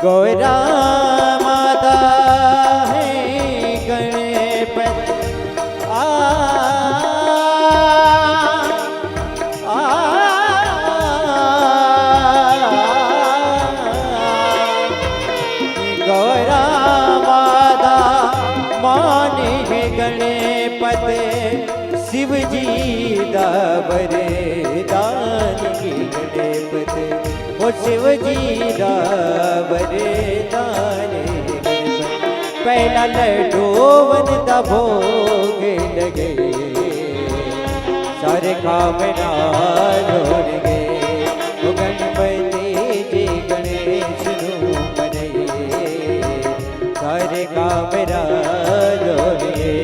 गौरा माता है गणपति गौरा माता माने है गणपति शिव जी दावरे दान की गणपति ओ शिव जी दावरे दान पहला लड्डूवन दा भोग लगे सारे काम जोड़ गए ओ गणपति जी गणेश नु मनइए सारे काम जोड़ गए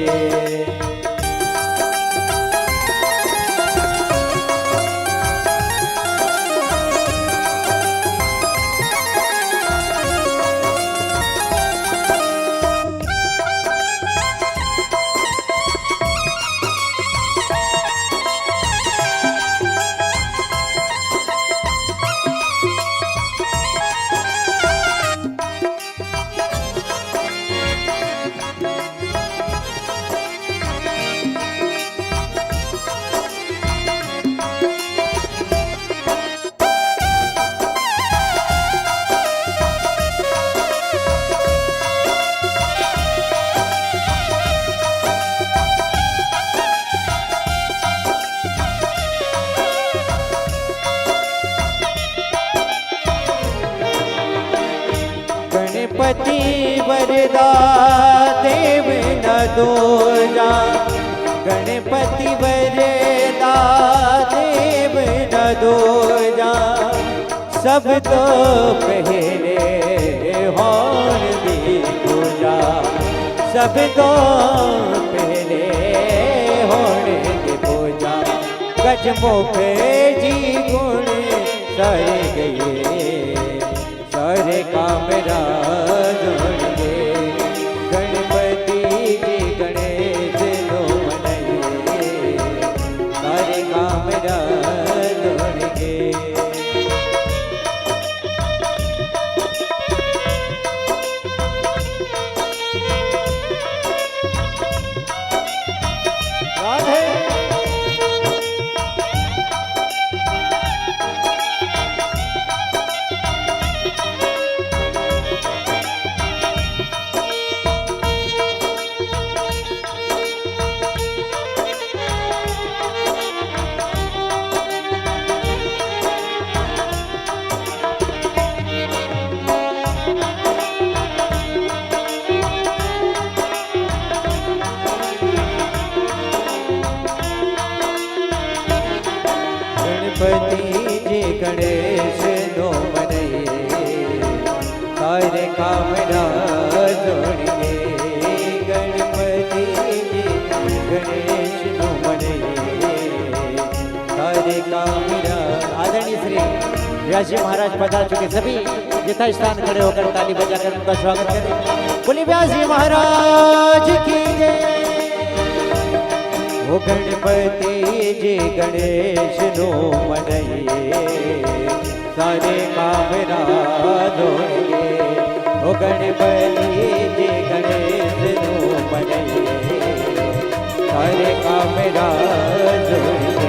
गणपति वरदा देव न दूजा गणपति वरदा देव न दूजा सब तो पहले होन दी पूजा सब तो पहले होन दी पूजा गजमुख जी गुण सारे गए सारे काम जोड़ गए गणपति जी गणेश नो मनइए सारे काम जोड़ गए राधे गणपति जी गणेश नो मनइए सारे काम जोड़िए गणपति जी गणेश नो मनइए सारे काम आदरणीय श्री व्यास जी महाराज पधार चुके सभी यथा स्थान खड़े होकर ताली बजाकर उनका स्वागत करें बोलिए व्यास जी महाराज की जय ओ गणपति जी गणेश नो मनइए सारे काम जोड़िए ओ गणपति जी गणेश नो मनइए सारे काम जोड़िए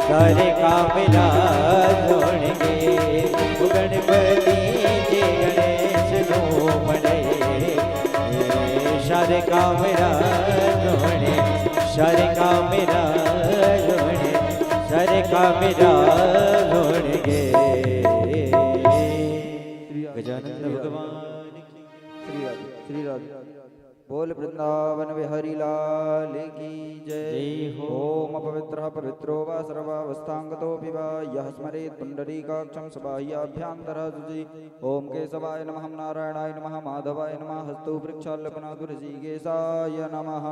सारे काम जोड़ गए कामरा जोड़े शारिका मेरा जोड़े शारिका मेरा जोड़ गे गजानंद भगवान श्री राधे बोल वृंदावन बिहारी लाल की जय हो। ओम अपवित्रः पवित्रो वा सर्वावस्थांगतोऽपि वा यः स्मरेत् पुण्डरीकाक्षं सबाह्याभ्यान्तरः शुचि ओम केशवाय नमः नारायणाय नमः माधवाय नमः हस्तौ वृक्षाल्लपनादुरसिकेशाय नमः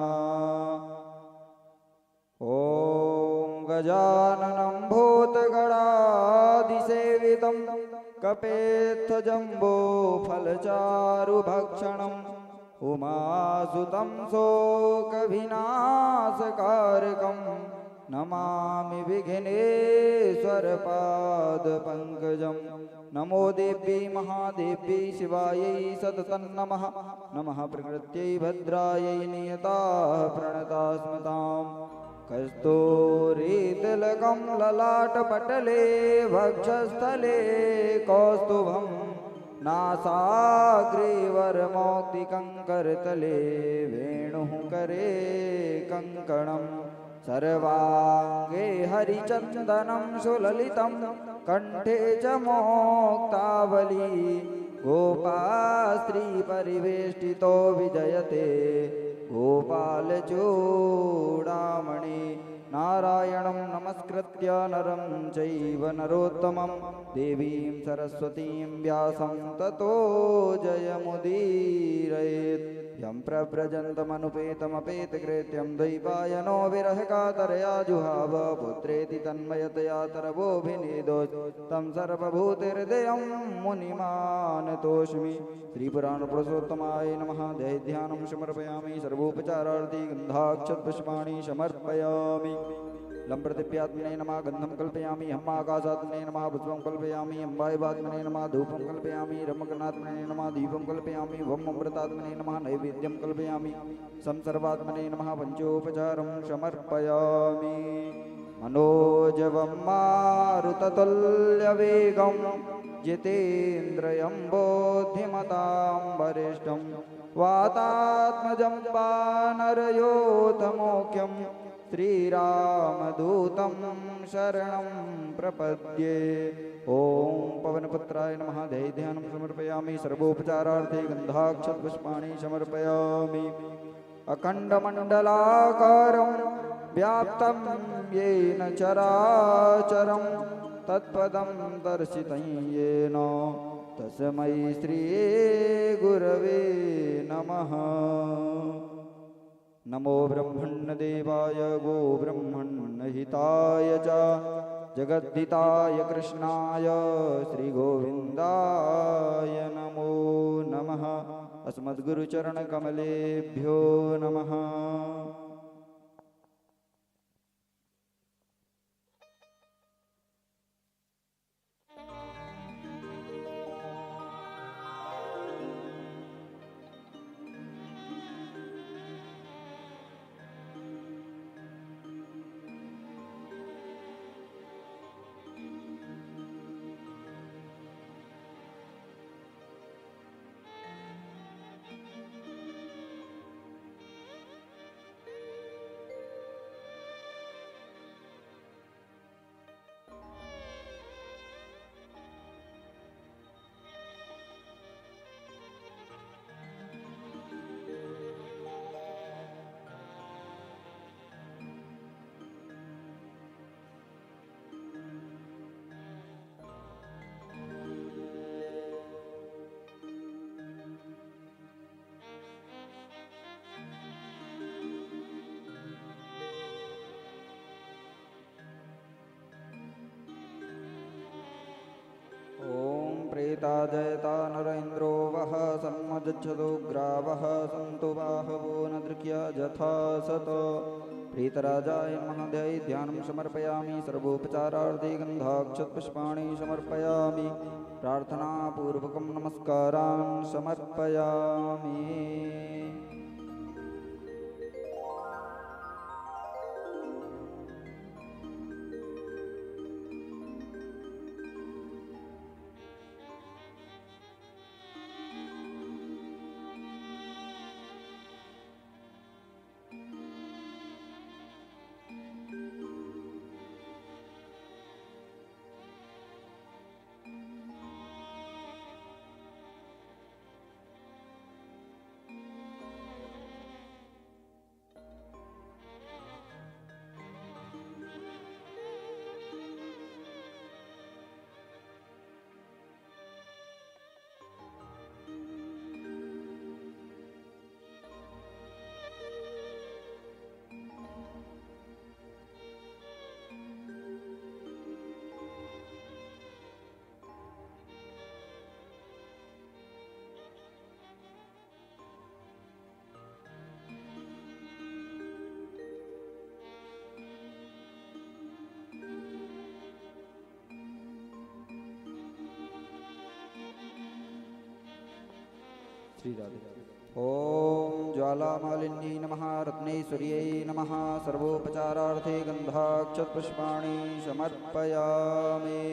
ओम गजाननं भूतगणादिसेवितं कपेत्थजम्बो फलचारुभक्षणम् उमासुतं शोकविनाशकारकं नमामि विघ्नेश्वरपादपङ्कजं नमो देवी महादेवी शिवायै सततं नमः नमः प्रकृत्यै भद्रायै नियताः प्रणतास्मताम् कस्तूरीतिलकं ललाटपटले वक्षस्थले कौस्तुभं नासाग्रे वरमौक्तिकङ्करतले वेणुः करे कङ्कणं सर्वाङ्गे हरिचन्दनं सुललितं कण्ठे च मोक्तावली गोपास्त्रीपरिवेष्टितो विजयते गोपालचूडामणि नारायणं नमस्कृत्य नरं चैव नरोत्तमं देवीं सरस्वतीं व्यासं ततो जयमुदीरयेत् यं प्रव्रजन्तमनुपेतमपेतकृत्यं द्वैपायनो विरहकातरया जुहाव पुत्रेति तन्मयतया तरवोऽभिनेदोत् तं सर्वभूतिहृदयं मुनिमानतोऽस्मि श्रीपुराणपुरुषोत्तमाय नमः दैध्यानं समर्पयामि सर्वोपचारार्थी गन्धाक्षतपुष्पाणि समर्पयामि लम्प्रदिव्यात्मने नमः गन्धं कल्पयामि हम्माकाशात्मने नमः पुष्पं कल्पयामि अम्बायवात्मने नमः धूपं कल्पयामि रमकनात्मने नमः दीपं कल्पयामि वम अमृतात्मने नमः नैवेद्यं कल्पयामि संसर्वात्मने नमः पंचोपचारं समर्पयामि मनोजवं मारुततुल्यवेगं जितेन्द्रियं बोधिमतां वरिष्ठं वातात्मजं वानरयोतमोख्यं श्रीरामदूतं शरणं प्रपद्ये ओम पवनपुत्राय नमः दैध्यानं समर्पयामि सर्वोपचारार्थे गन्धाक्षतपुष्पाणि समर्पयामि अखण्डमण्डलाकारं व्याप्तं येन चराचरं तत्पदं दर्शितं येन तस्मै श्री गुरवे नमः नमो ब्रह्मण्यदेवाय गो ब्रह्मण्यहिताय च जगद्धिताय कृष्णाय श्रीगोविन्दाय नमो नमः अस्मद्गुरुचरणकमलेभ्यो नमः प्रेता जयता नरेन्द्रो वः सन्मज्जतो ग्रावः सन्तु बाहवो न दृक्या यथा सत प्रीतराजाय नमः दैध्यानं समर्पयामि सर्वोपचारार्थे गन्धाक्षतपुष्पाणि समर्पयामि प्रार्थनापूर्वकं नमस्कारान् समर्पयामि श्री राधे। ओम ज्वालामालिन्यै नमः रत्नेश्वर्यै नमः सर्वोपचारार्थे गन्धाक्षतपुष्पाणि समर्पयामि।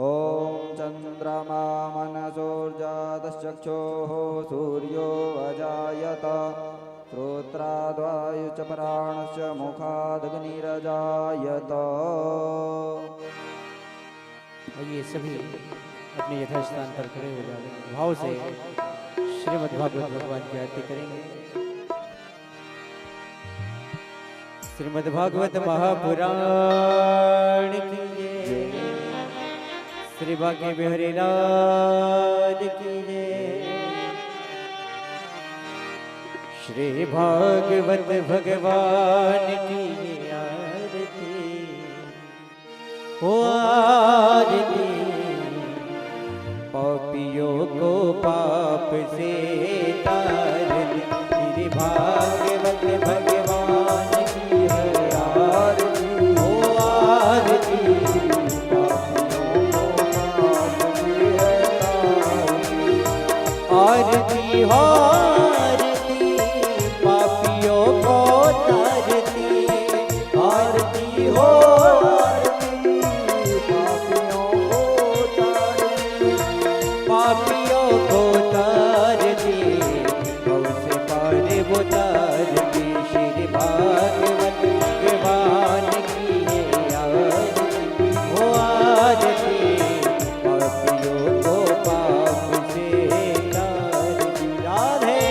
ओम चन्द्रमा मनसोर्जातश्चक्षुः सूर्यो अजायत श्रोत्राद्वायुश्च प्राणश्च मुखादग्निरजायत। आइए सभी अपने यथास्थान पर खड़े हो जाए, भाव से श्रीमद् भागवत भगवान की आरती करेंगे। श्रीमद् भागवत महापुराण की जय, श्री बांके बिहारी लाल की जय। श्री भागवत भगवान की आरती, ओ आरती। पापियों को पाप से तारने, श्री भागवत भगवान की है आरती, ओ आरती। आरती हो आरती, पापियों को तारती। आरती हो आरती, पापियों को तारती। पापियों को तारती, भव से पार वो तारती। श्री भागवत भगवान की है आरती, वो आरती। पापियों को पाप से तारती। राधे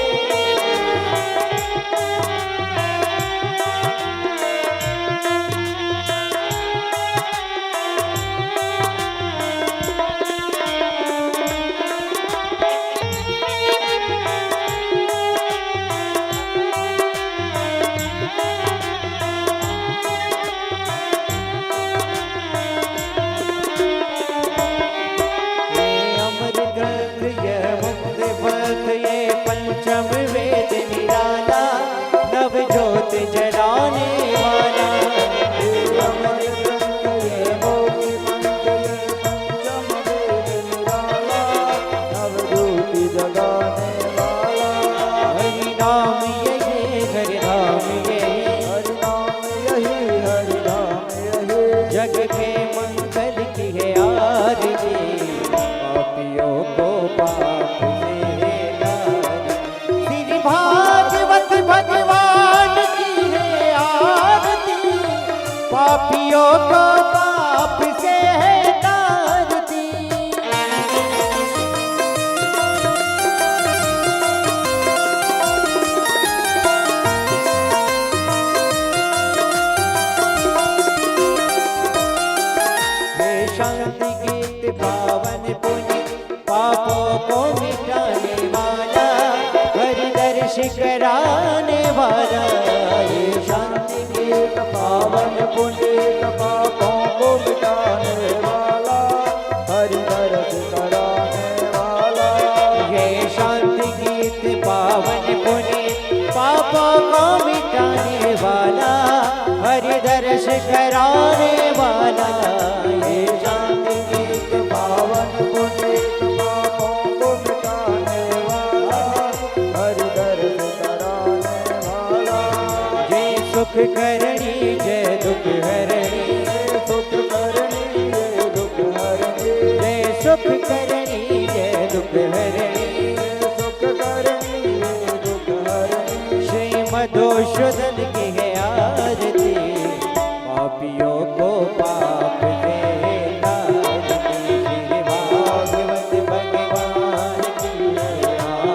अमर ग्रंथ ये मुक्त पथ, ये पंचम वेद निराला, नव ज्योत जलाने वाला। अमर ग्रंथ ये मोक्ष पंथ, ये पंचम वेद निराला, नवज्योति जगाने वाला। हरि नाम ये हरि नाम ये, हरि नाम यही, हरि नाम यही। जग के मंगल की है आरती। पापियों को पाप से तारती। श्री भागवत भगवान की है आरती, पापियों को पाप से तारती। हे शांति गीत पावन पुनि, पापों को मिटाने वाला, हरि दर्श कराने वाला। ये शांति गीत पावन पुनीत, पापों को मिटाने वाला, हरि दर्श कराने वाला। ये शांति गीत पावन पुनि, पापों को मिटाने वाला, हरि दर्श कराने वाला। ये शांति गीत पावन पुनीत, पापों को मिटाने वाला, हरि दर्श कराने वाला। जय सुख करणी जय दुख हरणी, जय सुख करनी जय दुख हरनी, जय सुख करणी जय दुख हरणी। जय सुख करनी जय दुख हरनी। श्री मधुसूदन की है आरती, पापियों को पाप से तारती। श्री भागवत भगवान की है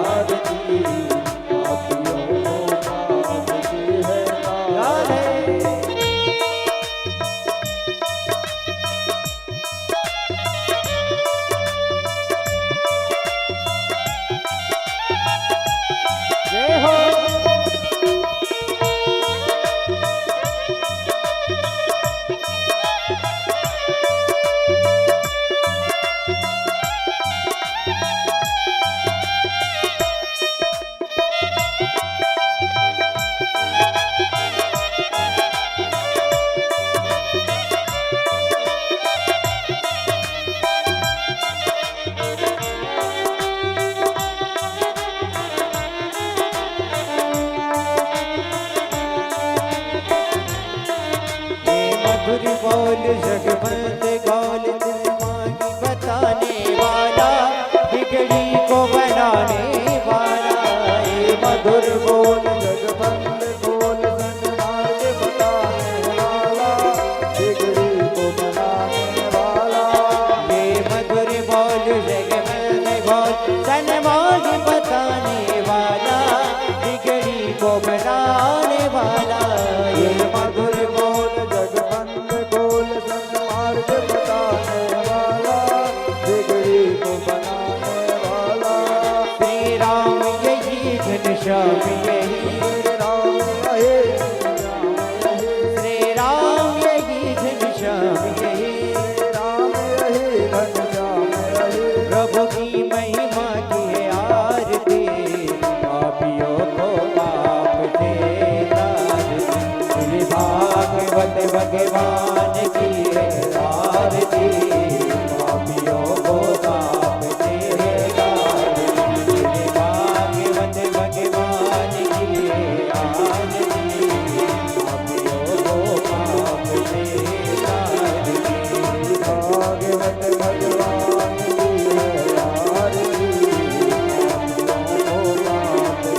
आरती, पापियों को पाप की है राधे। बनाने वाला। श्री राम यही घनश्याम यही, राम यही राम यही, श्री राम यही घनश्याम यही, राम यही घनश्याम यही। प्रभु की महिमा की है आरती, पापियों को पाप से तारती। श्री भागवत भगवान की है आरती, पापियों को पाप से तारती। श्री भागवत भगवान की है आरती, पापियों को पाप से तारती। भागवत भगवान की है आरती, पापियों को पाप से तारती।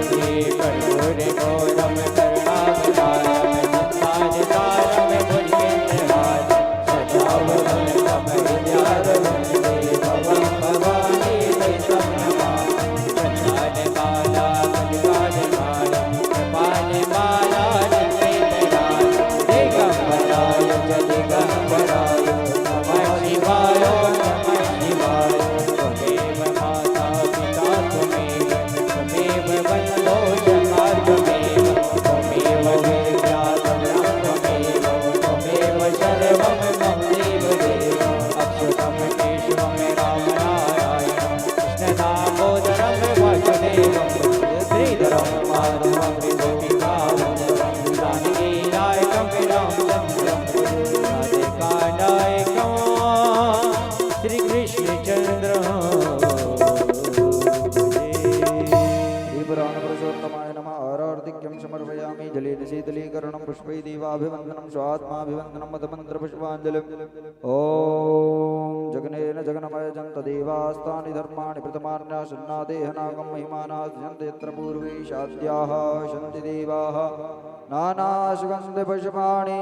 हे कर्पूर गौरम करुणावतारम संसार तारम भुजगेन्द्रहार सदावरं विद्याधरं देवं भवानी देशं नमः। प्रसादमाला गजगाजमालं कृपालमाला नन्दितराय दिगम्बराय च दिगम्बराय नमः शिवाय नमः शिवाय। त्वमेव माता पिता त्वमेव, त्वमेव बन्धो सखा त्वमेव, त्वमेव विद्या त्वमेव, त्वमेव सर्वं मम देवदेव। अच्युतं केशवं रामनारायणं कृष्णदामोदरं वासुदेवं श्रीधरं माधवं गोपिकावल्लभं जानकीनायकं रामचन्द्रं राधिकानायकं श्रीकृष्णचन्द्रं। श्रीपुराण पुरुषोत्तमाय नमः। आरार्तिक्यं समर्पयामि जलेन शीतलीकरणं पुष्पैर्दीवाभिवन्दनं स्वात्माभिवन्दनं मदमन्त्रपुष्पाञ्जलिम्। ॐ जगनेन जगन्मय जन्तदेवास्तानि धर्माणि प्रथमान्यासन्नादेहनागं महिमाना सजन्त यत्र पूर्वे शाद्याः सन्ति देवाः। नानासुगन्धपुष्पाणि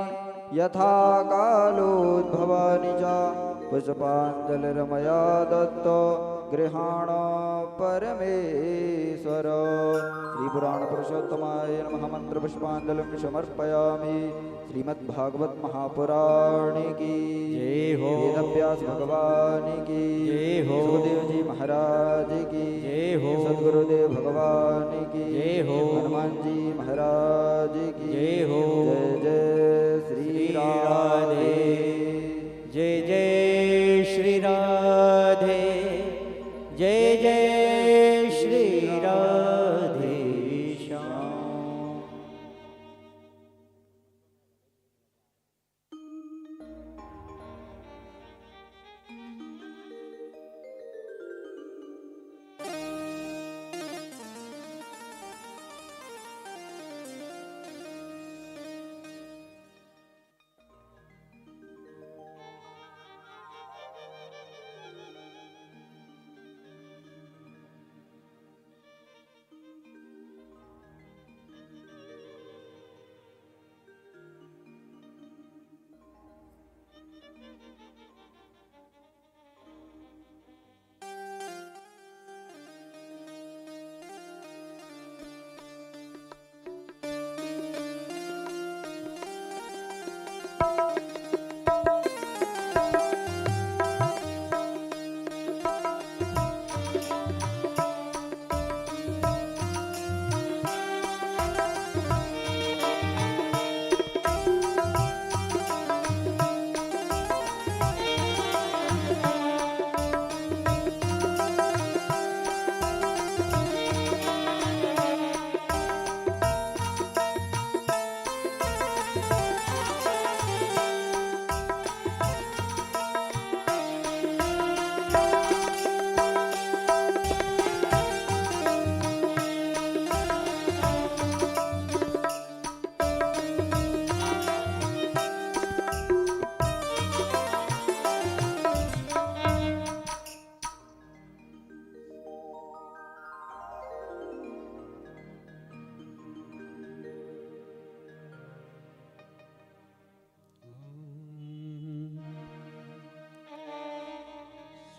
यथा कालोद्भवानि च पुष्पाञ्जलिर्मया दत्त गृहाण परमेश्वर। श्रीपुराण पुरुषोत्तमाय नमः। मंत्र पुष्पांजलिं समर्पयामि। श्रीमद्भागवत महापुराण की जय हो। वेदव्यास भगवान की जय हो। सुखदेव जी महाराज की जय हो। सद्गुरुदेव भगवान की जय हो। हनुमान जी महाराज की जय हो। जय जय श्री राधे। जय जय श्री राधे, जय जय श्री राधे श्याम।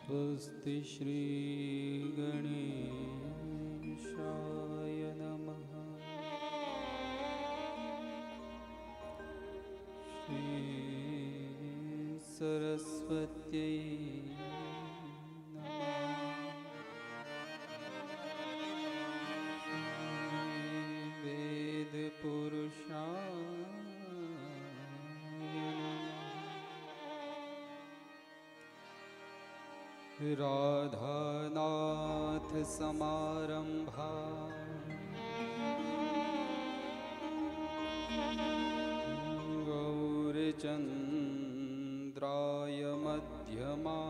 स्वस्ति श्री गणेशाय नमः। श्री सरस्वत्यै राधानाथ समारंभा गौरचन्द्राय मध्यमा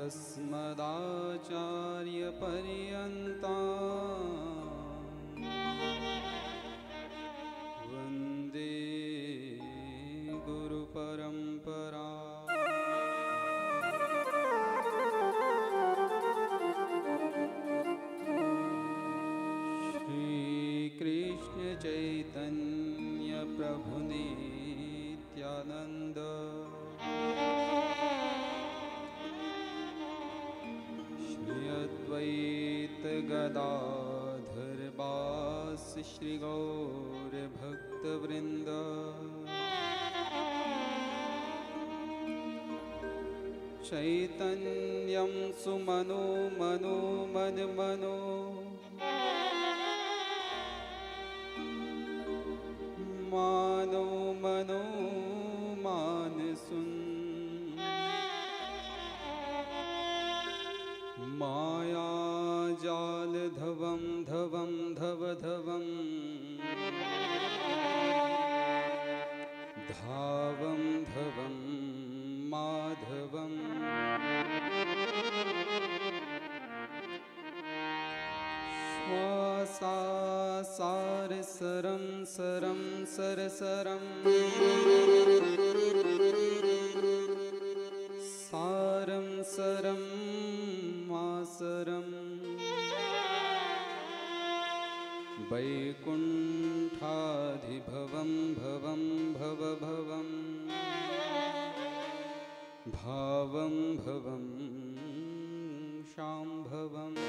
अस्मदाचार्यपर्यन्ता वन्दे गुरुपरम्परा। श्रीकृष्ण चैतन्य प्रभु नित्यानन्द श्री अद्वैत गदाधर वास श्री गौर भक्तवृंद चैतन्यं सुमनो मनो मन मनो मानो मनो मानसुन माया जाल धवम धवम धव धवम धावम धवम माधवम श्वासा सार सरम सरम सर सरम सारम सरम मासरम वैकुण्ठाधिभवं भवं भव भवं भावं भवं शाम्भवम्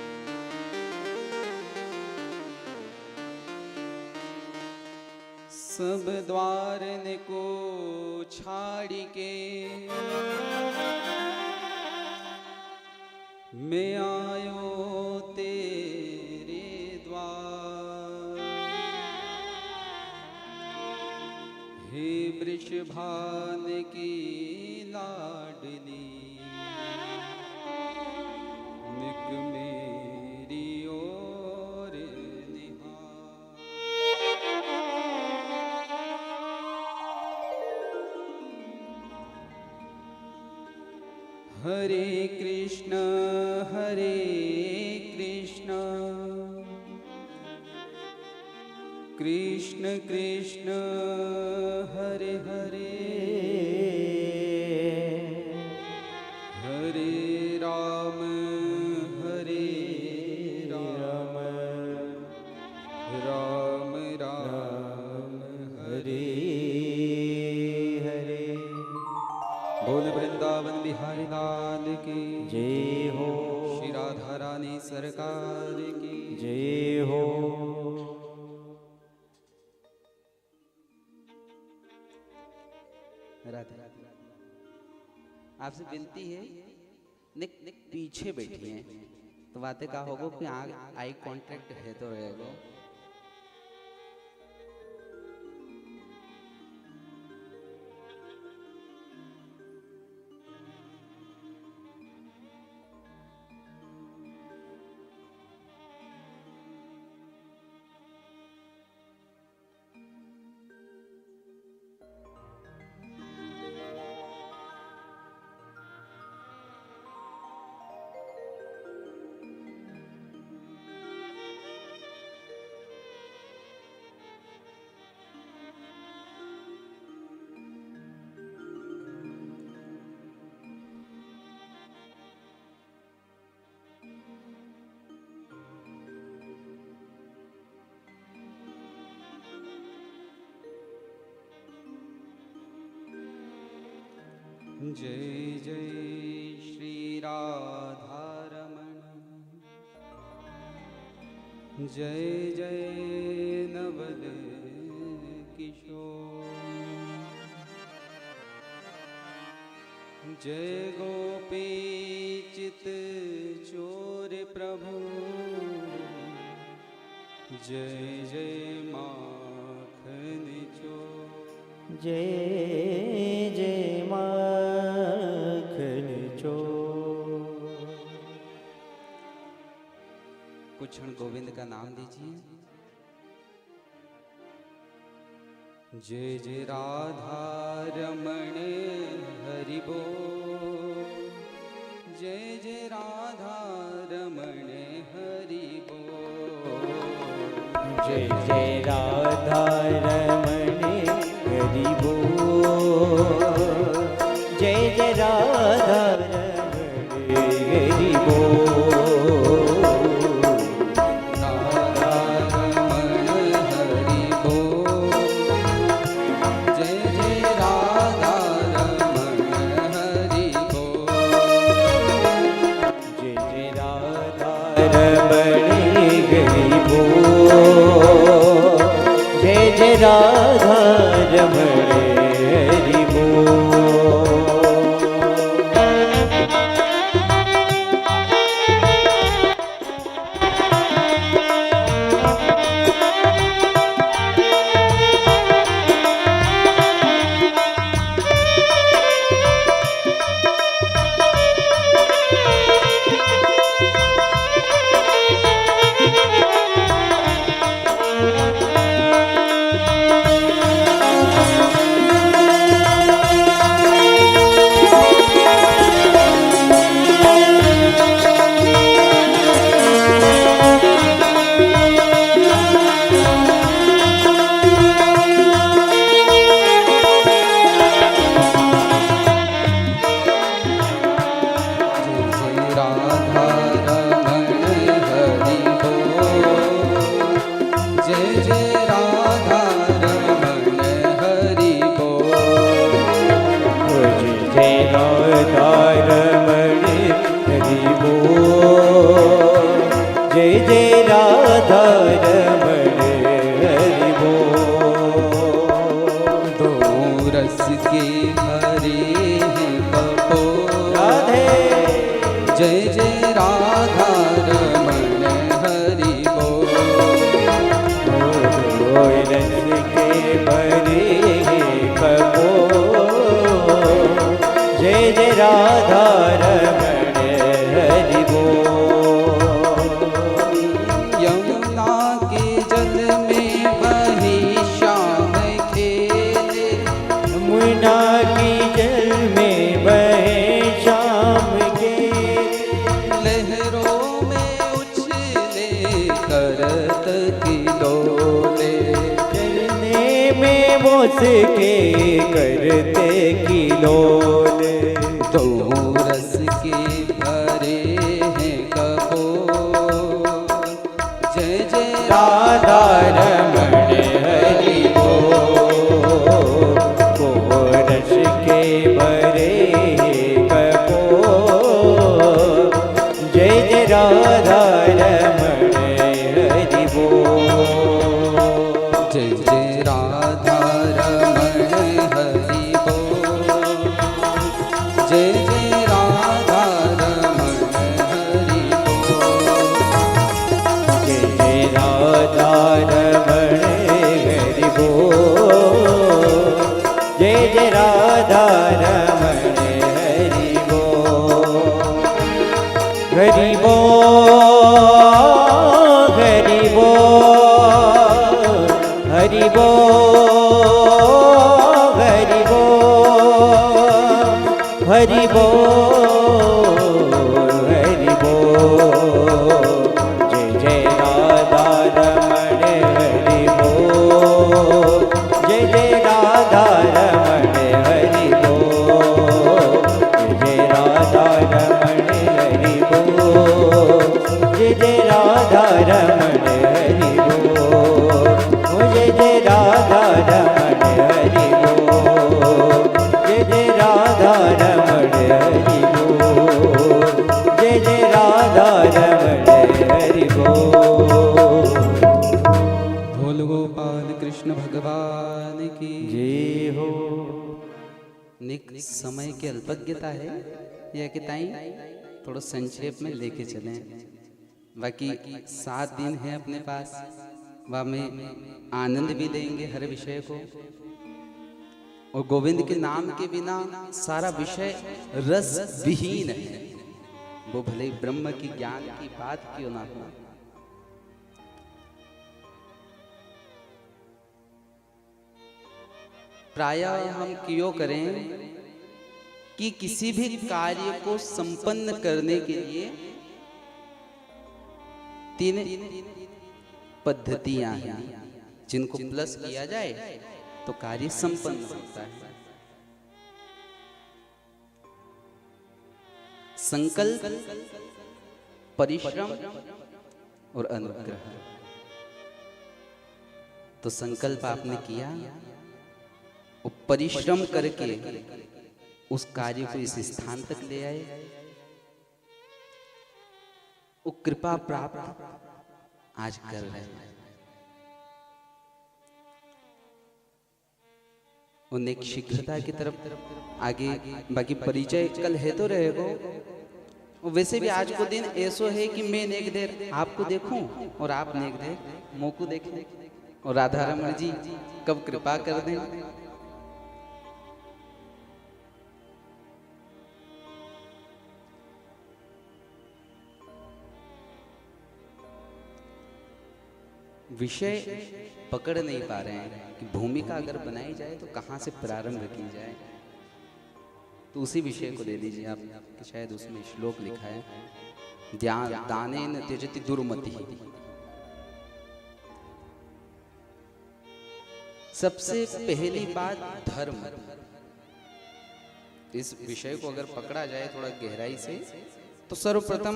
सब द्वारन को छाड़ के मैं आयो तेरे द्वार। हे वृषभान की लाडली निक मेरी ओर निहार। हरे कृष्ण कृष्ण कृष्ण हरे हरे हरे राम राम राम हरे हरे। बोल वृंदावन बिहारी लाल की जय हो। श्री राधा रानी सरकार की जय हो। राधे आपसे विनती है, निक पीछे बैठी हैं तो बातें का होगा कि आई कांटेक्ट है तो रहेगा। जय जय श्री राधारमण जय जय नवल किशोर जय गोपी चित चोर प्रभु जय जय माखन चोर जय जय क्षण गोविंद का नाम लीजिए। जय जय राधा रमण हरि बोल, जय जय राधा रमण हरि बोल, जय जय राधा रमण हरि बोल, जय जय राधा रमण हरि बोल, राधा रमण हरि बोल, जय जय राधा रमण हरि बोल, जय जय राधा रमण हरि बोल, जय जय राधा रमण हरि बोल। जय जय राधा रमण हरि बोल। दो रस के भरे हैं कपोल, राधे जय जय राधा रमण हरि बोल, दो रस के भरे हैं कपोल, जय जय राधा रमण हरि बोल। यमुना के जल में बही श्याम खेले, यमुना की जल में बहे शाम के, लहरों में उछले करत की डोले, चलने में मुस्के करते किलोले। दो रस के भरे हैं कपोल, जय जय राधा रमण हरि बोल, को रस के भरे कपोल, जय जय राधा रमण हरि बोल। जय जय राधा रमण हरि बोल, जय जय राधा रमण हरि बोल, जय जय राधा रमण हरि बोल, जय जय राधा रमण हरि बोल। हरि बोल हरि बोल हरि बोल हरि बोल हरि बोल हरि बोल। जय जय राधा रमण हरि बोल, जय जय राधा रमण हरि बोल, जय जय राधा रमण हरि बोल, जय जय राधा रमण हरि बोल, जय जय राधा रमण हरि बोल, जय जय राधा रमण हरि बोल, जय जय राधा रमण हरि बोल। बोल गोपाल कृष्ण भगवान की जय हो। निक समय की अल्पज्ञता है यह कि ताई थोड़ा संक्षेप में लेके चलें। बाकी 7 दिन है अपने पास, वह में आनंद भी लेंगे हर विषय को। और गोविंद के नाम के बिना सारा विषय रस विहीन है, वो भले ब्रह्म की ज्ञान की बात क्यों ना हो। प्रायः हम क्यों करें कि किसी भी कार्य को संपन्न करने के लिए 3 पद्धतियां हैं जिनको प्लस किया जाए तो कार्य संपन्न होता है। संकल्प, परिश्रम और अनुग्रह। तो संकल्प आपने किया और परिश्रम करके उस कार्य को इस स्थान तक ले आए, वो कृपा प्राप्त आज कर रहे हैं। उन्हें शीघ्रता की तरफ आगे बाकी परिचय कल है तो रहेगा। वैसे भी आज को दिन ऐसो है कि मैं नेक देर आपको देखूं और आप नेक देर मुँह को देखें, और राधा रमण जी कब कृपा कर दें। विषय पकड़ नहीं पा रहे हैं कि भूमिका अगर बनाई जाए तो कहाँ से प्रारंभ की जाए। तो उसी विषय को दे दीजिए आप, कि शायद उसमें श्लोक लिखा है, दानेन त्यजति दुर्मति। सबसे पहली बात धर्म। इस विषय को अगर पकड़ा जाए थोड़ा गहराई से तो सर्वप्रथम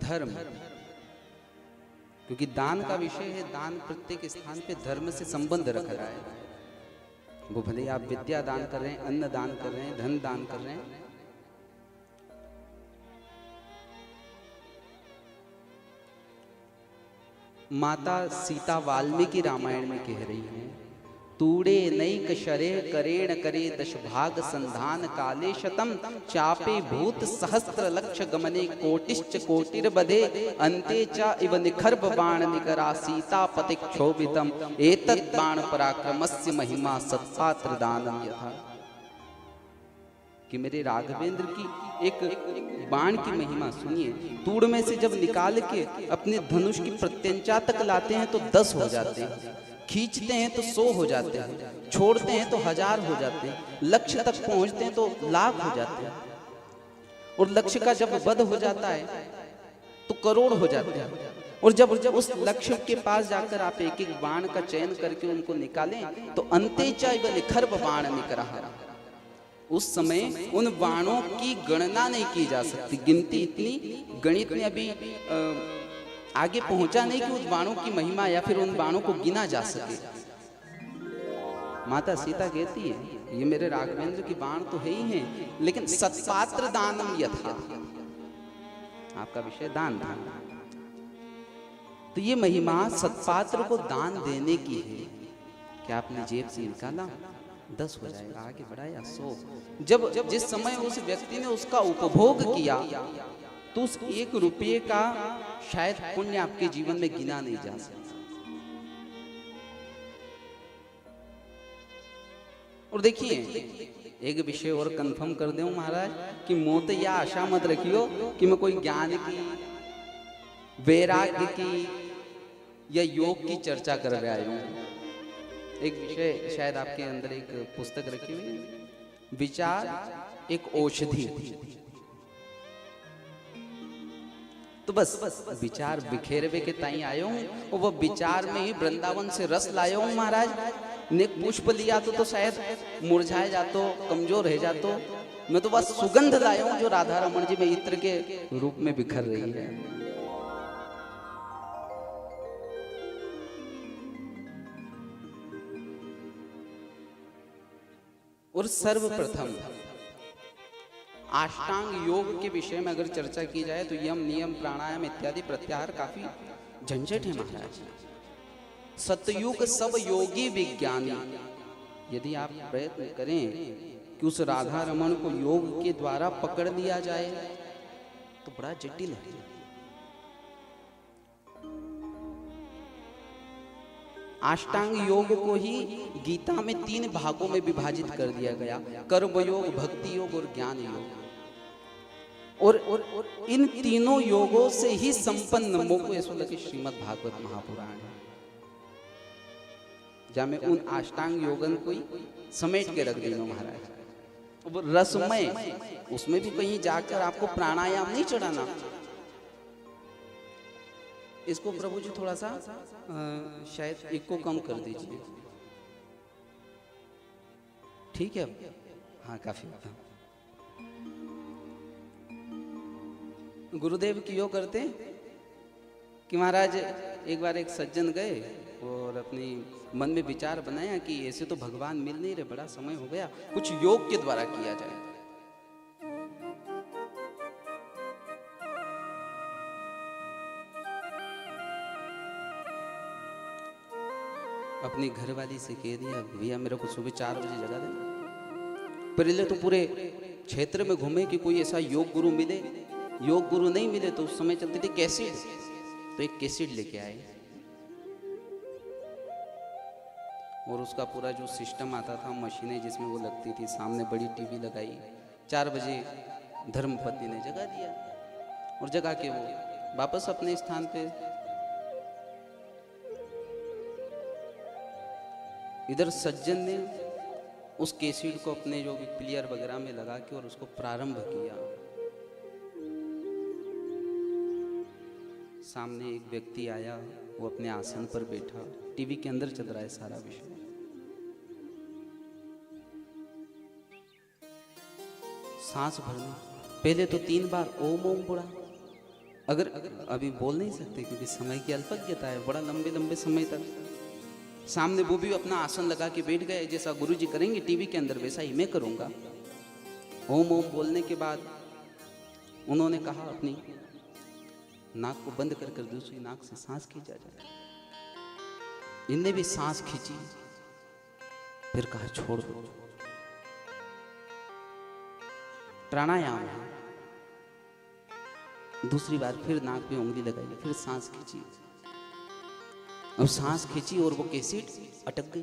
धर्म, क्योंकि दान का विषय है। दान प्रत्येक स्थान पे धर्म से संबंध रख रहा है। वो भले आप विद्या दान कर रहे हैं, अन्न दान कर रहे हैं, धन दान कर रहे हैं, माता सीता वाल्मीकि रामायण में कह रही है, तूड़े नैक शरे करेण करे दश भाग संधान काले शतम चापे भूत सहस्त्र लक्ष गमने कोटिश्च कोटिर्बधे अन्ते च इव निखर्भ बाण निकरा सीता पति क्षोभितम एतत् बाण पराक्रमस्य महिमा सत्पात्र दानम यथा। कि मेरे राघवेंद्र की एक बाण की महिमा सुनिए। तूड़ में से जब निकाल के अपने धनुष की प्रत्यंचा तक लाते हैं तो 10 हो जाते हैं, खींचते हैं तो 100 हो जाते हैं, छोड़ते हैं तो 1000 हो जाते हैं, लक्ष्य तक पहुंचते हैं तो लाख हो जाते हैं, और लक्ष्य का जब वध हो जाता है तो करोड़ हो जाते हैं। और जब उस लक्ष्य के पास जाकर आप एक एक बाण का चयन करके उनको निकालें तो अंते चैव निखर्भ बाण निकरहा। उस समय उन बाणों की गणना नहीं की जा सकती, गिनती इतनी गणित में अभी आगे पहुंचा नहीं कि उस बाणों की महिमा या फिर उन बाणों को गिना जा सके। माता सीता कहती है ये मेरे राघवेंद्र की बाण तो है ही हैं, लेकिन सत्पात्र दानम यथा। आपका विषय दान था, तो ये महिमा सत्पात्र को दान देने की है। क्या आपने जेब से निकाला 10 हो जाएगा, आगे बढ़ाया 100। जब जिस समय उस व्यक्ति ने उसका उपभोग किया तो उस 1 रुपये का शायद पुण्य आपके जीवन में गिना नहीं जा सकता। और देखिए एक विषय और कंफर्म कर दूं महाराज, कि मोत या आशा मत रखियो कि मैं कोई ज्ञान की, वैराग्य की या योग की चर्चा कर रहा हूं। एक विषय शायद आपके अंदर एक पुस्तक रखी हुई है, विचार एक औषधि। तो बस विचार बिखेरवे के ताई आयो हूँ, और वह विचार में ही वृंदावन से रस लायो हूँ महाराज। ने पुष्प लिया तो शायद मुरझाए जातो, कमजोर रह जातो। मैं तो बस सुगंध लाया हूँ जो राधा रमण जी में इत्र के रूप में बिखर रही है। और सर्वप्रथम अष्टांग योग के विषय में अगर चर्चा की जाए तो यम, नियम, प्राणायाम इत्यादि प्रत्याहार काफी झंझट है महाराज। सतयुग सब योगी विज्ञानी। यदि आप प्रयत्न करें कि उस राधा रमण को योग के द्वारा पकड़ लिया जाए तो बड़ा जटिल है। अष्टांग योग को ही गीता में 3 भागों में विभाजित कर दिया गया, कर्म योग, भक्ति योग और ज्ञान योग। और इन तीनों योगों से ही संपन्न मोको ऐसा लगे श्रीमद् भागवत महापुराण है। जहाँ में उन अष्टांग योगन को ही समेट के रख देना महाराज। वो रसमय, उसमें भी कहीं जाकर आपको प्राणायाम नहीं चढ़ाना। इसको प्रभु जी थोड़ा सा शायद एक को कम कर दीजिए, ठीक है? हाँ काफी। गुरुदेव क्यों करते कि महाराज एक बार एक सज्जन गए और अपनी मन में विचार बनाया कि ऐसे तो भगवान मिल नहीं रहे, बड़ा समय हो गया, कुछ योग के द्वारा किया जाए। अपनी घरवाली से कह दिया भैया मेरे को सुबह 4 बजे जगा दे। पहले तो पूरे क्षेत्र में घूमे कि कोई ऐसा योग गुरु मिले। योग गुरु नहीं मिले तो उस समय चलती थी कैसेट, तो एक कैसेट लेके आए और उसका पूरा जो सिस्टम आता था, मशीनें जिसमें वो लगती थी, सामने बड़ी टीवी लगाई। 4 बजे धर्मपत्नी ने जगा दिया और जगा के वो वापस अपने स्थान पे। इधर सज्जन ने उस कैसेट को अपने जो भी प्लेयर वगैरह में लगा के और उसको प्रारंभ किया। सामने एक व्यक्ति आया, वो अपने आसन पर बैठा, टीवी के अंदर चल रहा है सारा विषय। सांस भरना, पहले तो 3 बार ओम ओम पड़ा। अगर अभी बोल नहीं सकते क्योंकि समय की अल्पज्ञता है, बड़ा लंबे लंबे समय तक। सामने वो भी अपना आसन लगा के बैठ गए, जैसा गुरुजी करेंगे टीवी के अंदर वैसा ही मैं करूंगा। ओम ओम बोलने के बाद उन्होंने कहा अपनी नाक को बंद कर कर दूसरी नाक से सांस खींचा जाए। इनने भी सांस खींची, फिर कहा छोड़ दो। प्राणायाम है। दूसरी बार फिर नाक पे उंगली लगाई, फिर सांस खींची। अब सांस खींची और वो कैसेट अटक गई।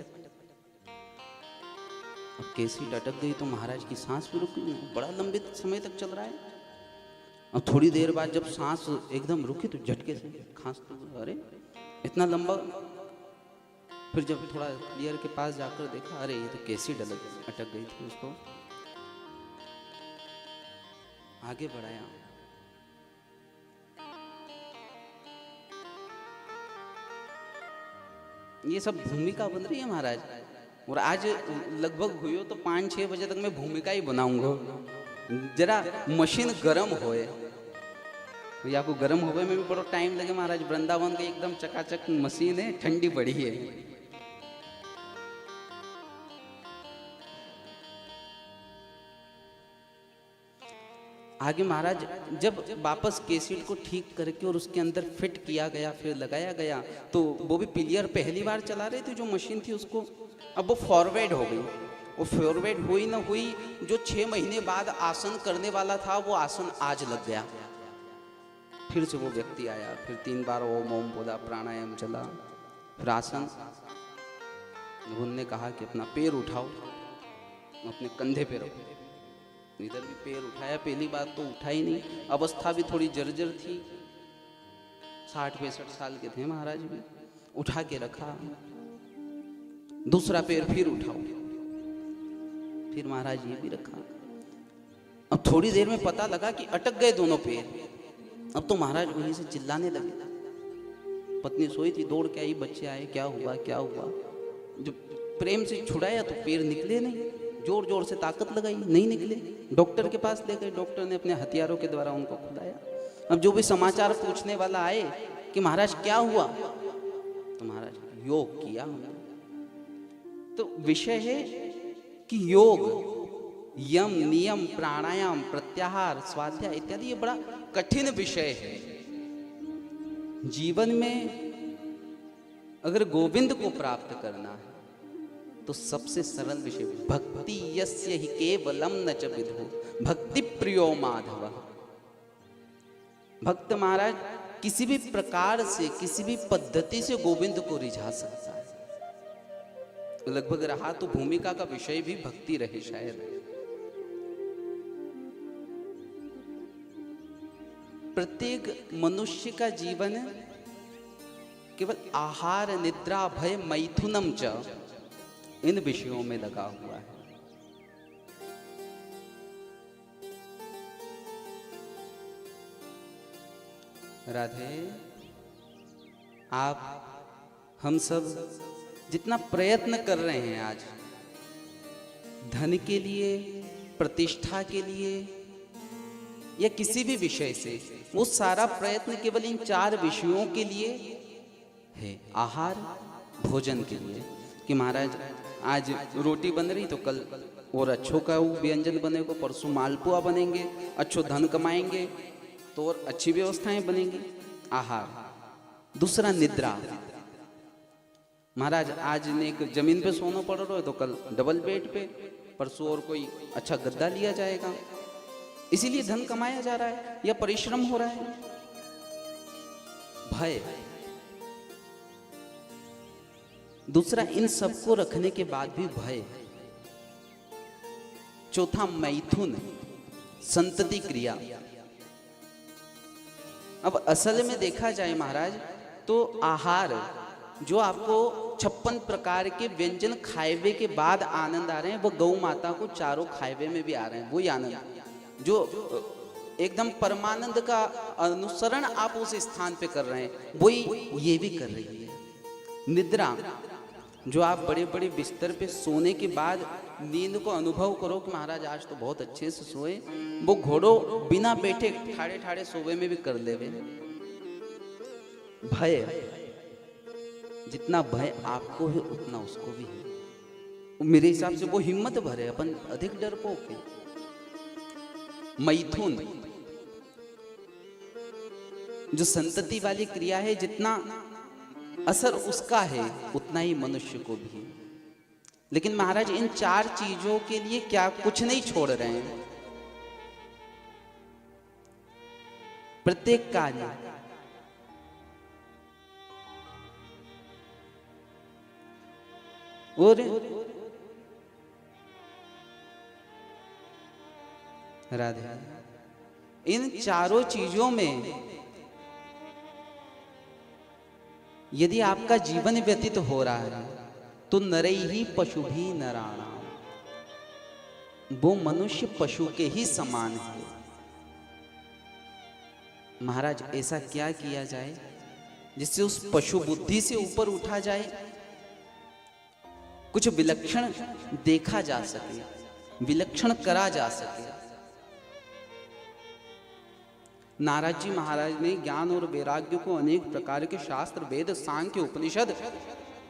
अब कैसेट अटक गई तो महाराज की सांस भी रुक गई। बड़ा लंबे समय तक चल रहा है। अब थोड़ी देर बाद जब सांस एकदम रुकी तो झटके से खांसते, अरे इतना लंबा। फिर जब थोड़ा क्लियर के पास जाकर देखा, अरे ये तो कैसेट अटक गई थी। उसको आगे बढ़ाया। ये सब भूमिका बन रही है महाराज। और आज लगभग हुई हो तो 5-6 बजे तक मैं भूमिका ही बनाऊंगा। जरा मशीन गर्म होए, या को गर्म होवे में भी बड़ा टाइम लगे महाराज। वृंदावन का एकदम चकाचक मशीन है, ठंडी पड़ी है। आगे महाराज जब वापस कैसेट को ठीक करके और उसके अंदर फिट किया गया, फिर लगाया गया, तो वो भी प्लेयर पहली बार चला रहे थे जो मशीन थी उसको। अब वो फॉरवर्ड हो गई। वो फॉरवर्ड हुई ना हुई, जो 6 महीने बाद आसन करने वाला था वो आसन आज लग गया। फिर से वो व्यक्ति आया, फिर 3 बार ओम ओम बोला, प्राणायाम चला, फिर आसन। उन्होंने कहा कि अपना पैर उठाओ, अपने कंधे पे रखो। इधर भी पैर उठाया। पहली बार तो उठा ही नहीं, अवस्था भी थोड़ी जर्जर थी। 60-65 साल के थे महाराज भी। उठा के रखा। दूसरा पैर फिर उठाओ, फिर महाराज ये भी रखा। अब थोड़ी देर में पता लगा कि अटक गए दोनों पैर। अब तो महाराज वहीं से चिल्लाने लगे। पत्नी सोई थी, दौड़ के आई, बच्चे आए, क्या हुआ क्या हुआ। जब प्रेम से छुड़ाया तो पैर निकले नहीं। जोर जोर से ताकत लगाई, नहीं निकले। डॉक्टर के पास ले गए, डॉक्टर ने अपने हथियारों के द्वारा उनको खुलाया। अब जो भी समाचार पूछने वाला आए कि महाराज क्या हुआ, तो महाराज योग किया हमने। तो विषय है कि योग, यम नियम, प्राणायाम, प्रत्याहार, स्वाध्याय इत्यादि ये बड़ा कठिन विषय है। जीवन में अगर गोविंद को प्राप्त करना है तो सबसे सरल विषय भक्ति यस्य हि केवलम न च विदुः भक्ति प्रियो माधव। भक्त महाराज किसी भी प्रकार से, किसी भी पद्धति से गोविंद को रिझा सकता है। लगभग रहा तो भूमिका का विषय भी भक्ति रहे शायद। प्रत्येक मनुष्य का जीवन केवल आहार निद्रा भय मैथुनम च इन विषयों में लगा हुआ है। राधे, आप हम सब जितना प्रयत्न कर रहे हैं आज धन के लिए, प्रतिष्ठा के लिए या किसी भी विषय से, वो सारा प्रयत्न केवल इन 4 विषयों के लिए है। आहार भोजन के लिए कि महाराज आज रोटी बन रही तो कल और अच्छों का व्यंजन बनेगा, परसों मालपुआ बनेंगे, अच्छो धन कमाएंगे तो और अच्छी व्यवस्थाएं बनेंगी। आहार। दूसरा निद्रा। महाराज आज ने एक जमीन पे सोना पड़ रहा है तो कल डबल बेड पे, परसों और कोई अच्छा गद्दा लिया जाएगा, इसीलिए धन कमाया जा रहा है या परिश्रम हो रहा है। भय। दूसरा, इन सबको रखने के बाद भी भय। चौथा मैथुन, संतति क्रिया। अब असल में देखा जाए महाराज तो आहार जो आपको 56 प्रकार के व्यंजन खाएवे के बाद आनंद आ रहे हैं, वो गौ माता को चारों खाएवे में भी आ रहे हैं। वही आनंद जो एकदम परमानंद का अनुसरण आप उस स्थान पे कर रहे हैं, वही ये भी कर रही है। निद्रा, जो आप बड़े बड़े बिस्तर पे सोने के बाद नींद को अनुभव करो कि महाराज आज तो बहुत अच्छे से सोए, वो घोड़ो बिना बैठे ठाड़े ठाड़े सोवे में भी कर लेवे। भय, जितना भय आपको है उतना उसको भी है। मेरे हिसाब से वो हिम्मत भरे, अपन अधिक डरपोक है। मैथुन, जो संतति वाली क्रिया है, जितना असर उसका है उतना ही मनुष्य को भी है। लेकिन महाराज इन 4 चीजों के लिए क्या कुछ नहीं छोड़ रहे हैं। प्रत्येक कार्य और राधे, इन चारों चीजों में यदि आपका जीवन व्यतीत हो रहा है तो नरैहि पशु भी नराणाम, वो मनुष्य पशु के ही समान है। महाराज ऐसा क्या किया जाए जिससे उस पशु बुद्धि से ऊपर उठा जाए, कुछ विलक्षण देखा जा सके, विलक्षण करा जा सके। नारद जी महाराज ने ज्ञान और वैराग्य को अनेक प्रकार के शास्त्र, वेद, सांख्य, उपनिषद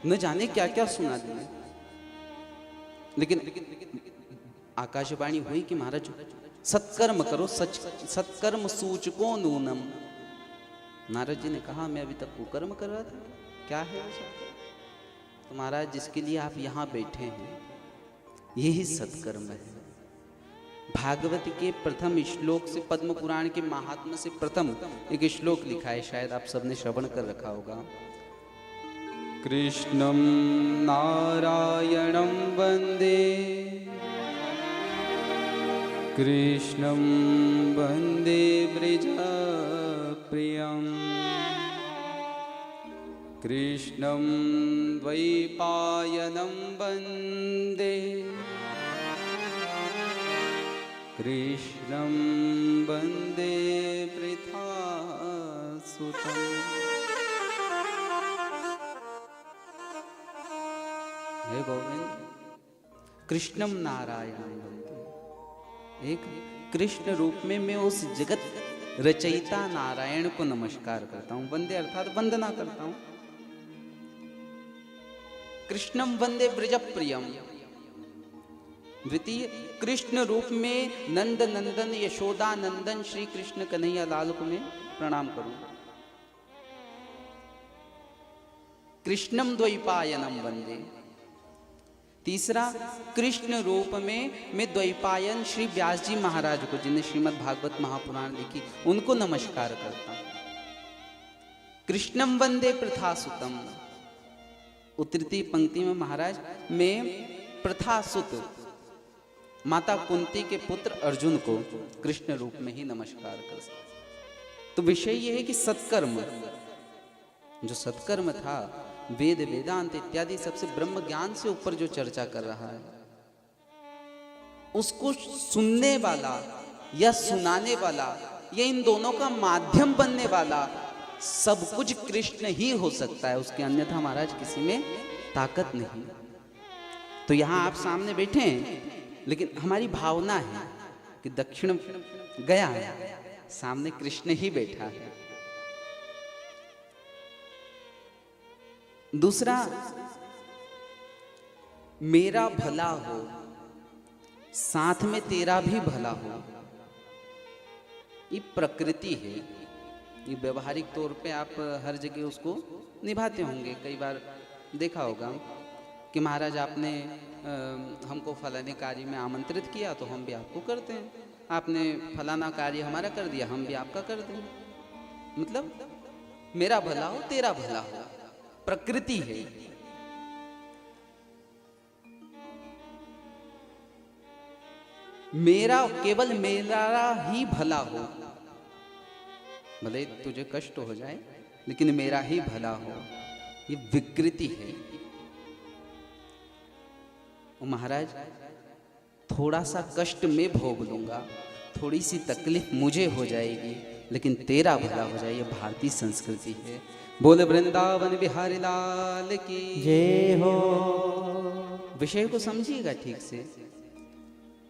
न जाने क्या क्या सुना दिए, लेकिन आकाशवाणी हुई कि महाराज सत्कर्म करो, सत्कर्म सूचको नूनम। नारद जी ने कहा मैं अभी तक कुकर्म कर रहा था, क्या है वो सत्कर्म? तो महाराज जिसके लिए आप यहाँ बैठे हैं यही सत्कर्म है। भागवत के प्रथम श्लोक से, पद्म पुराण के महात्म्य से प्रथम एक श्लोक लिखा है, शायद आप सबने श्रवण कर रखा होगा। कृष्णं नारायणं वन्दे, कृष्णं वन्दे व्रजप्रियं, कृष्णं द्वैपायनं वन्दे, कृष्णं वन्दे वृथासुतम्। हे गोविंद, कृष्णम नारायण वंदे, एक कृष्ण रूप में मैं उस जगत रचयिता नारायण को नमस्कार करता हूं। वंदे अर्थात वंदना करता हूं। कृष्णम वंदे ब्रजप्रियम। द्वितीय, कृष्ण रूप में नंद नंदन यशोदा नंदन श्री कृष्ण कन्हैया लाल को मैं प्रणाम करूं। कृष्णम द्वैपायनम वंदे। तीसरा, कृष्ण रूप में मैं द्वैपायन श्री व्यास जी महाराज को, जिन्हें श्रीमद् भागवत महापुराण लिखी, उनको नमस्कार करता हूं। कृष्णम वंदे प्रथासुतम। तृतीय पंक्ति में महाराज मैं प्रथासुत माता कुंती के पुत्र अर्जुन को कृष्ण रूप में ही नमस्कार कर सकता। तो विषय यह है कि सत्कर्म जो सत्कर्म था, वेद वेदांत इत्यादि सबसे ब्रह्म ज्ञान से ऊपर जो चर्चा कर रहा है, उसको सुनने वाला या सुनाने वाला या इन दोनों का माध्यम बनने वाला सब कुछ कृष्ण ही हो सकता है, उसके अन्यथा महाराज किसी में ताकत नहीं। तो यहां आप सामने बैठे हैं, लेकिन हमारी भावना है कि दक्षिण गया है, सामने कृष्ण ही बैठा है। दूसरा, मेरा भला हो साथ में तेरा भी भला हो, ये प्रकृति है। ये व्यवहारिक तौर पे आप हर जगह उसको निभाते होंगे। कई बार देखा होगा कि महाराज आपने हमको फलाने कार्य में आमंत्रित किया तो हम भी आपको करते हैं, आपने फलाना कार्य हमारा कर दिया हम भी आपका कर दें। मतलब मेरा भला हो तेरा भला हो, प्रकृति है। मेरा, केवल मेरा ही भला हो, भले तुझे कष्ट हो जाए लेकिन मेरा ही भला हो, ये विकृति है। महाराज थोड़ा सा कष्ट मैं भोग लूंगा, थोड़ी सी तकलीफ मुझे हो जाएगी, लेकिन तेरा भला हो जाए, ये भारतीय संस्कृति है। बोल वृंदावन बिहारी लाल की जय हो। विषय को समझिएगा ठीक से,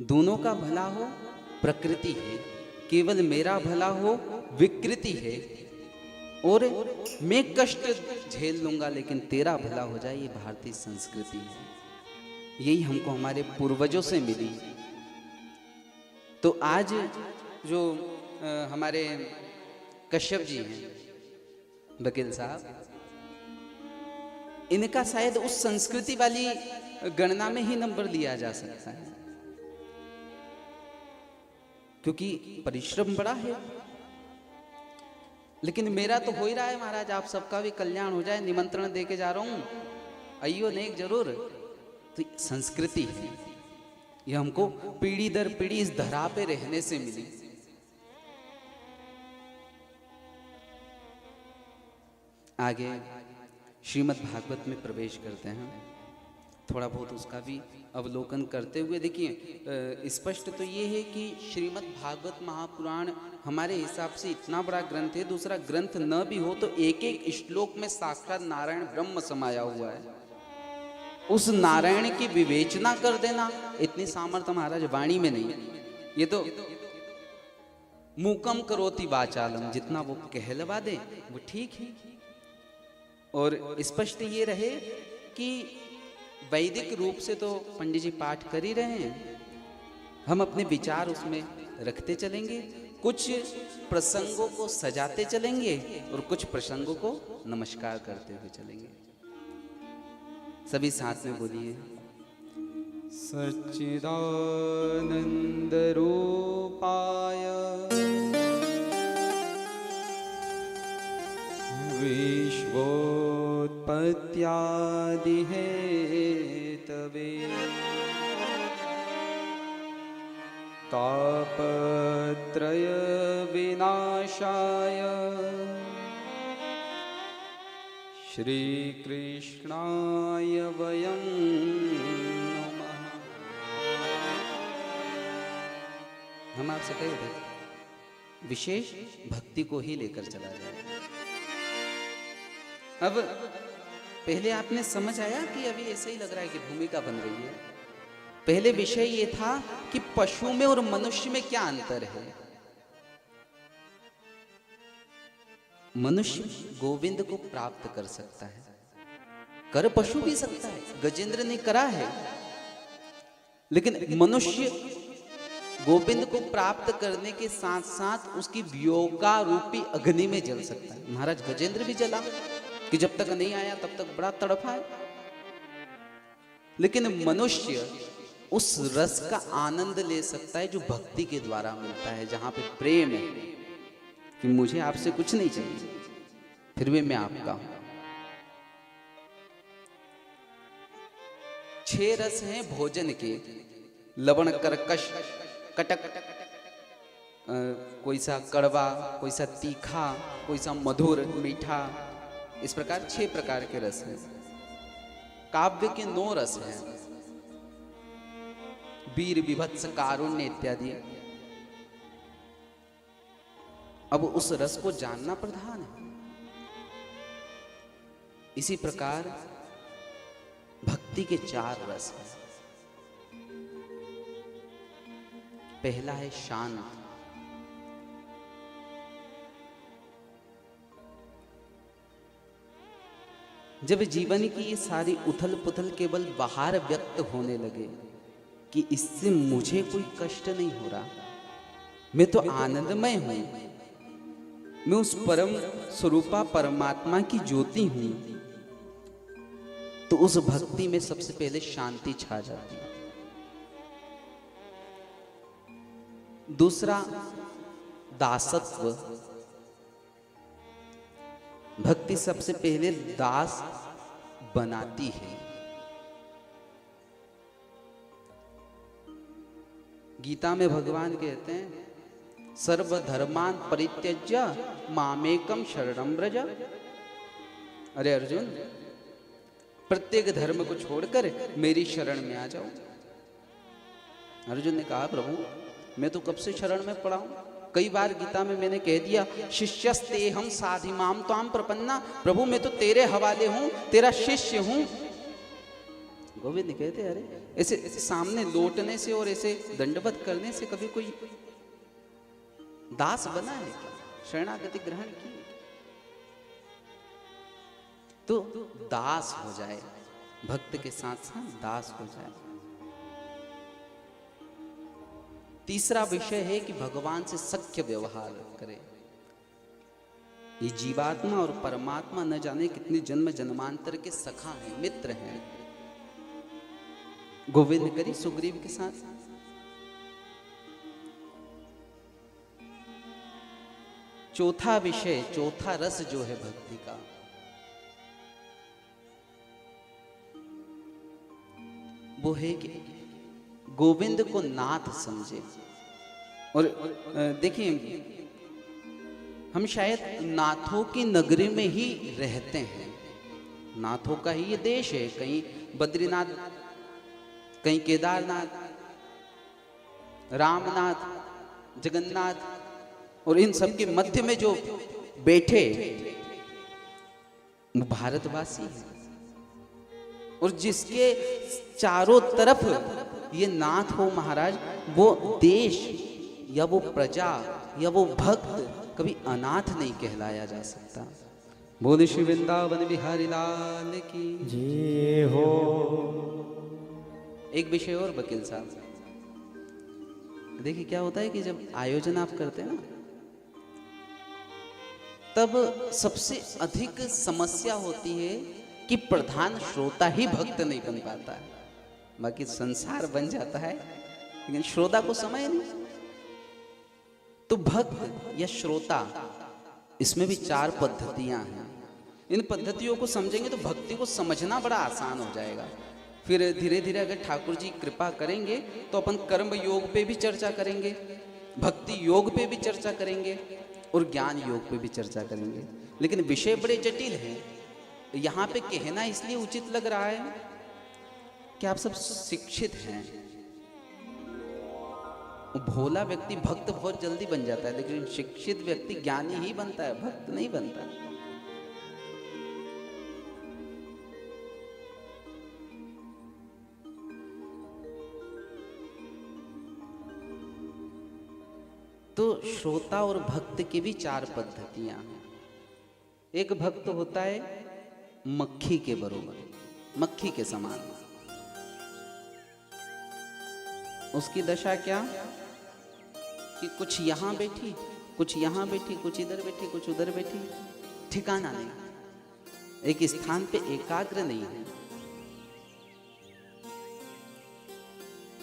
दोनों का भला हो प्रकृति है, केवल मेरा भला हो विकृति है, और मैं कष्ट झेल लूंगा लेकिन तेरा भला हो जाए, ये भारतीय संस्कृति है। यही हमको हमारे पूर्वजों से मिली। तो आज जो हमारे कश्यप जी हैं वकील साहब, इनका शायद उस संस्कृति वाली गणना में ही नंबर लिया जा सकता है, क्योंकि परिश्रम बड़ा है। लेकिन मेरा तो हो ही रहा है महाराज, आप सबका भी कल्याण हो जाए, निमंत्रण दे के जा रहा हूं, आइयो नेक जरूर। तो संस्कृति है, ये हमको पीढ़ी दर पीढ़ी इस धरा पे रहने से मिली। आगे श्रीमद् भागवत में प्रवेश करते हैं, थोड़ा बहुत उसका भी अवलोकन करते हुए। देखिए, स्पष्ट तो ये है कि श्रीमद् भागवत महापुराण हमारे हिसाब से इतना बड़ा ग्रंथ है, दूसरा ग्रंथ न भी हो तो एक एक श्लोक में साक्षात नारायण ब्रह्म समाया हुआ है। उस नारायण की विवेचना कर देना, इतनी सामर्थ्य महाराज वाणी में नहीं। ये तो मूकम करोति वाचालम, जितना वो कहलवा दे वो ठीक है। और स्पष्ट ये रहे कि वैदिक रूप से तो पंडित जी पाठ कर ही रहे हैं, हम अपने विचार उसमें रखते चलेंगे, कुछ प्रसंगों को सजाते चलेंगे और कुछ प्रसंगों को नमस्कार करते हुए चलेंगे। सभी साथ में बोलिए, सच्चिदानंद रूपाय विश्वोत्पत्त्यादिहेतवे तापत्रय विनाशाय श्री कृष्णाय वयं नमः। हम आपसे कहे थे विशेष भक्ति को ही लेकर चला जाए। अब पहले आपने समझ आया कि अभी ऐसे ही लग रहा है कि भूमिका बन रही है। पहले विषय ये था कि पशु में और मनुष्य में क्या अंतर है। मनुष्य गोविंद को प्राप्त कर सकता है, कर पशु भी सकता है, गजेंद्र ने करा है, लेकिन मनुष्य गोविंद को प्राप्त करने के साथ साथ उसकी वियोगा रूपी अग्नि में जल सकता है। महाराज गजेंद्र भी जला कि जब तक नहीं आया तब तक बड़ा तड़फा है, लेकिन मनुष्य उस रस का आनंद ले सकता है जो भक्ति के द्वारा मिलता है, जहां पे प्रेम है कि मुझे आपसे कुछ नहीं चाहिए, फिर भी मैं आपका हूं। 6 रस हैं भोजन के, लवण कर्कश कटक, कोई सा कड़वा, कोई सा तीखा, कोई सा मधुर मीठा, इस प्रकार 6 प्रकार के रस हैं। काव्य के 9 रस हैं, वीर, विभत्स, कारुण्य इत्यादि। अब उस रस को जानना प्रधान है। इसी प्रकार भक्ति के 4 रस हैं। पहला है शांत। जब जीवन की ये सारी उथल पुथल केवल बाहर व्यक्त होने लगे कि इससे मुझे कोई कष्ट नहीं हो रहा, मैं तो आनंदमय हूं, मैं उस परम स्वरूपा परमात्मा की ज्योति हूं, तो उस भक्ति में सबसे पहले शांति छा जाती है। दूसरा दासत्व। भक्ति सबसे पहले दास बनाती है। गीता में भगवान कहते हैं सर्वधर्मान परित्यज्य मामेकम शरणं व्रज। अरे अर्जुन, प्रत्येक धर्म को छोड़कर मेरी शरण में आ जाओ। अर्जुन ने कहा प्रभु मैं तो कब से शरण में पड़ा हूं। कई बार गीता में मैंने कह दिया शिष्यस्ते हम साधिमाम त्वाम प्रपन्ना, प्रभु मैं तो तेरे हवाले हूं, तेरा शिष्य हूं। गोविंद कहते अरे ऐसे सामने लौटने से और ऐसे दंडवत करने से कभी कोई दास बना है क्या? शरणागति ग्रहण की तो दास हो जाए, भक्त के साथ साथ दास हो जाए। तीसरा विषय है कि भगवान से सख्य व्यवहार करे। ये जीवात्मा और परमात्मा न जाने कितने जन्म जन्मांतर के सखा हैं, मित्र हैं। गोविंद करी सुग्रीव के साथ। चौथा विषय, चौथा रस जो है भक्ति का, वो है कि गोविंद को नाथ समझे। और देखिए हम शायद नाथों की नगरी में ही रहते हैं, नाथों का ही ये देश है। कहीं बद्रीनाथ, कहीं केदारनाथ, रामनाथ, जगन्नाथ, और इन सब के मध्य में जो बैठे वो भारतवासी है। और जिसके चारों तरफ ये नाथ हो महाराज, वो देश या वो प्रजा या वो भक्त कभी अनाथ नहीं कहलाया जा सकता। बोले श्री वृंदावन बिहारी लाल की जय हो। एक विषय और वकील साहब, देखिए क्या होता है कि जब आयोजन आप करते हैं ना, तब सबसे अधिक समस्या होती है कि प्रधान श्रोता ही भक्त नहीं बन पाता है। बाकी संसार बन जाता है लेकिन श्रोता को समय नहीं। तो भक्त या श्रोता, इसमें भी 4 पद्धतियां हैं। इन पद्धतियों को समझेंगे तो भक्ति को समझना बड़ा आसान हो जाएगा। फिर धीरे धीरे अगर ठाकुर जी कृपा करेंगे तो अपन कर्म योग पे भी चर्चा करेंगे, भक्ति योग पे भी चर्चा करेंगे और ज्ञान योग पे भी चर्चा करेंगे। लेकिन विषय बड़े जटिल हैं। यहाँ पे कहना इसलिए उचित लग रहा है कि आप सब शिक्षित हैं। भोला व्यक्ति भक्त बहुत जल्दी बन जाता है, लेकिन शिक्षित व्यक्ति ज्ञानी ही बनता है, भक्त नहीं बनता। तो श्रोता और भक्त की भी 4 पद्धतियां हैं। एक भक्त होता है मक्खी के बरोबर, मक्खी के समान। उसकी दशा क्या कि कुछ यहां बैठी, कुछ यहां बैठी, कुछ इधर बैठी, कुछ उधर बैठी, ठिकाना नहीं, एक स्थान पे एकाग्र नहीं है।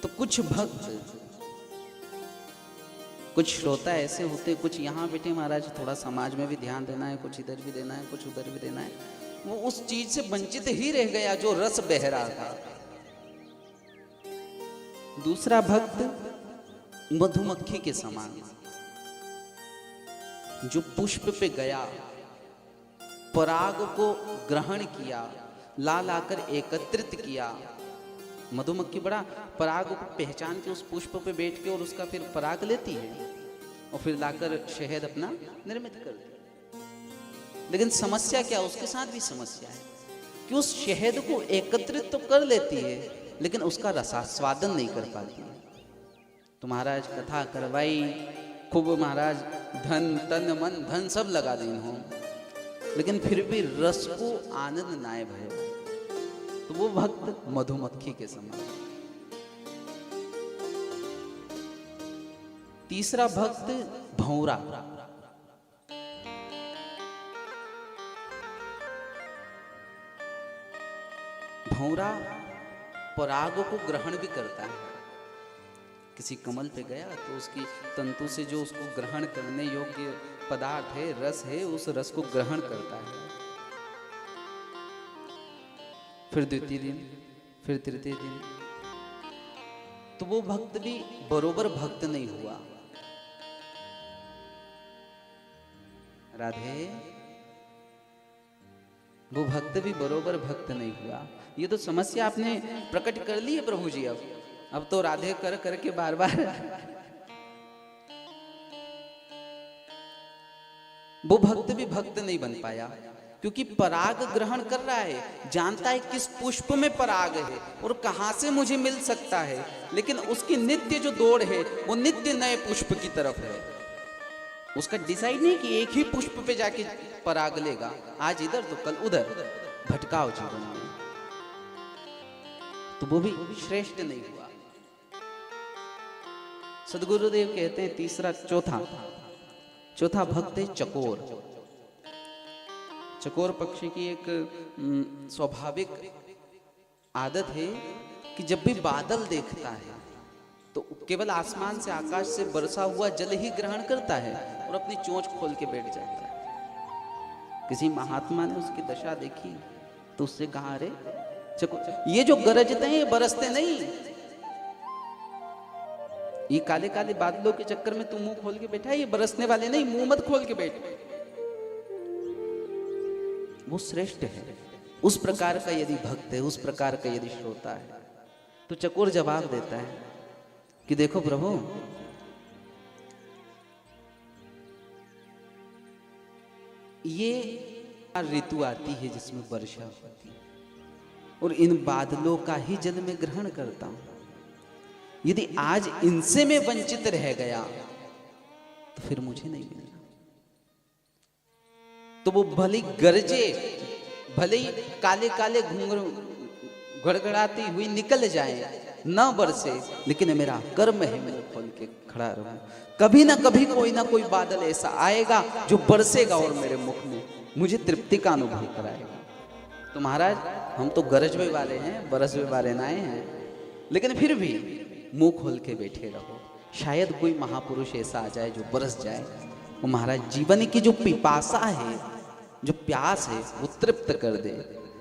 तो कुछ भक्त, कुछ श्रोता ऐसे होते, कुछ यहाँ बैठे महाराज थोड़ा समाज में भी ध्यान देना है, कुछ इधर भी देना है, कुछ उधर भी देना है। वो उस चीज से वंचित ही रह गया जो रस बह रहा था। दूसरा भक्त मधुमक्खी के समान, जो पुष्प पे गया पराग को ग्रहण किया, ला लाकर एकत्रित किया। मधुमक्खी बड़ा पराग को पहचान के उस पुष्प पे बैठ के और उसका फिर पराग लेती है और फिर लाकर शहद अपना निर्मित करती है। लेकिन समस्या क्या, उसके साथ भी समस्या है कि उस शहद को एकत्रित तो कर लेती है लेकिन उसका रसास्वादन नहीं कर पाती है। तो महाराज कथा करवाई खूब, महाराज धन तन मन धन सब लगा दी हो, लेकिन फिर भी रस को आनंद नाय भयो। तो वो भक्त मधुमक्खी के समान। तीसरा भक्त भौरा। भौरा पराग को ग्रहण भी करता है। किसी कमल पे गया तो उसकी तंतु से जो उसको ग्रहण करने योग्य पदार्थ है, रस है, उस रस को ग्रहण करता है। फिर द्वितीय दिन, फिर तृतीय दिन, तो वो भक्त भी बरोबर भक्त नहीं हुआ। राधे, वो भक्त भी बरोबर भक्त नहीं हुआ। ये तो समस्या आपने प्रकट कर ली है प्रभु जी। अब तो राधे कर करके बार बार वो भक्त भी भक्त नहीं बन पाया, क्योंकि पराग ग्रहण कर रहा है, जानता है किस पुष्प में पराग है और कहां से मुझे मिल सकता है, लेकिन उसकी नित्य जो दौड़ है वो नित्य नए पुष्प की तरफ है। उसका डिसाइड नहीं कि एक ही पुष्प पे जाके पराग लेगा, आज इधर तो कल उधर, भटकाव जीवन में। तो वो भी श्रेष्ठ नहीं हुआ। सदगुरुदेव कहते हैं तीसरा चौथा भक्त है चकोर। चकोर पक्षी की एक स्वाभाविक आदत है कि जब भी बादल देखता है तो केवल आसमान से, आकाश से बरसा हुआ जल ही ग्रहण करता है और अपनी चोंच खोल के बैठ जाता है। किसी महात्मा ने उसकी दशा देखी तो उससे कहा, अरे चकोर, ये जो गरजते हैं ये बरसते नहीं, ये काले काले बादलों के चक्कर में तू मुंह खोल के बैठा है, ये बरसने वाले नहीं, मुंह मत खोल के बैठ। वो श्रेष्ठ है। उस प्रकार का यदि भक्त है, उस प्रकार का यदि श्रोता है, तो चकोर जवाब देता है कि देखो प्रभु, ये ऋतु आती है जिसमें वर्षा होती है और इन बादलों का ही जल में ग्रहण करता हूं। यदि आज इनसे मैं वंचित रह गया तो फिर मुझे नहीं मिलना। तो वो भले गरजे, भले ही काले काले घुंघरू गड़गड़ाती हुई निकल जाए, ना बरसे, लेकिन मेरा कर्म है मैं खोल के खड़ा रहूं। कभी ना कभी कोई ना कोई बादल ऐसा आएगा जो बरसेगा और मेरे मुख में मुझे तृप्ति का अनुभव कराएगा। तो महाराज, हम तो गरजवे वाले हैं, बरसवे वाले नाए हैं, लेकिन फिर भी मुंह खोल के बैठे रहो। शायद कोई महापुरुष ऐसा आ जाए जो बरस जाए। वो महाराज जीवन की जो पिपासा है, जो प्यास है, वो तृप्त कर दे।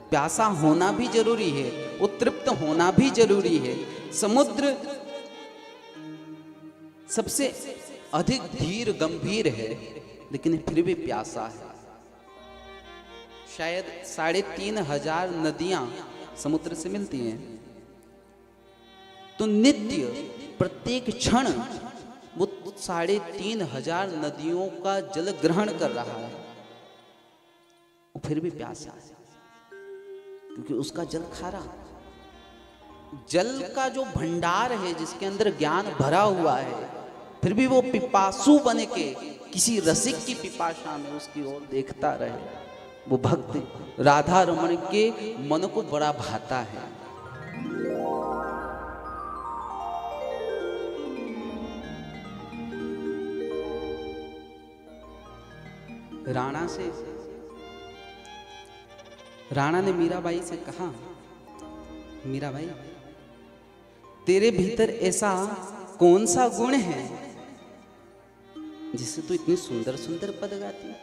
प्यासा होना भी जरूरी है, वो तृप्त होना भी जरूरी है। समुद्र सबसे अधिक धीर गंभीर है, लेकिन फिर भी प्यासा है। शायद 3,500 नदियां समुद्र से मिलती हैं, तो नित्य प्रत्येक क्षण वो 3,500 नदियों का जल ग्रहण कर रहा है, वो फिर भी प्यासा है, क्योंकि उसका जल खारा। जल का जो भंडार है, जिसके अंदर ज्ञान भरा हुआ है, फिर भी वो पिपासु बने के किसी रसिक की पिपाशा में उसकी ओर देखता रहे। वो भक्त राधा रमण के मन को बड़ा भाता है। राणा ने मीराबाई से कहा, मीराबाई, तेरे भीतर ऐसा कौन सा गुण है जिससे तू इतनी सुंदर सुंदर पद गाती है?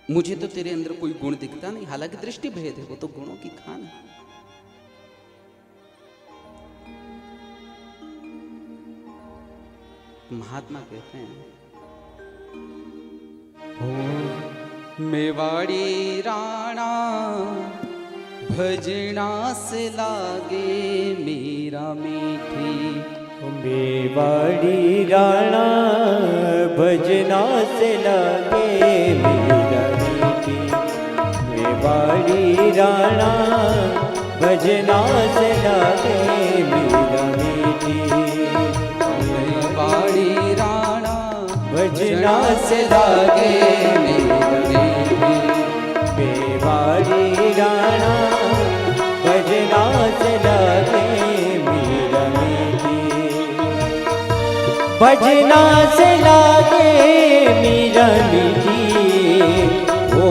मुझे तो तेरे अंदर कोई गुण दिखता नहीं, हालांकि दृष्टि भेद है, वो तो गुणों की खान है। महात्मा कहते हैं, मेवाड़ी राणा भजना से लागे मेरा मीठी। मेवाड़ी राणा भजना से लागे मेरा मीठी। मेवाड़ी राणा भजना से लागे मेरा मीठी। मेवाड़ी राणा भजना से लागे मेरा मीठी। मेवाड़ी राणा भजना से लागे मेरा मीठी। भजना से लागे मेरा मीठी। ओ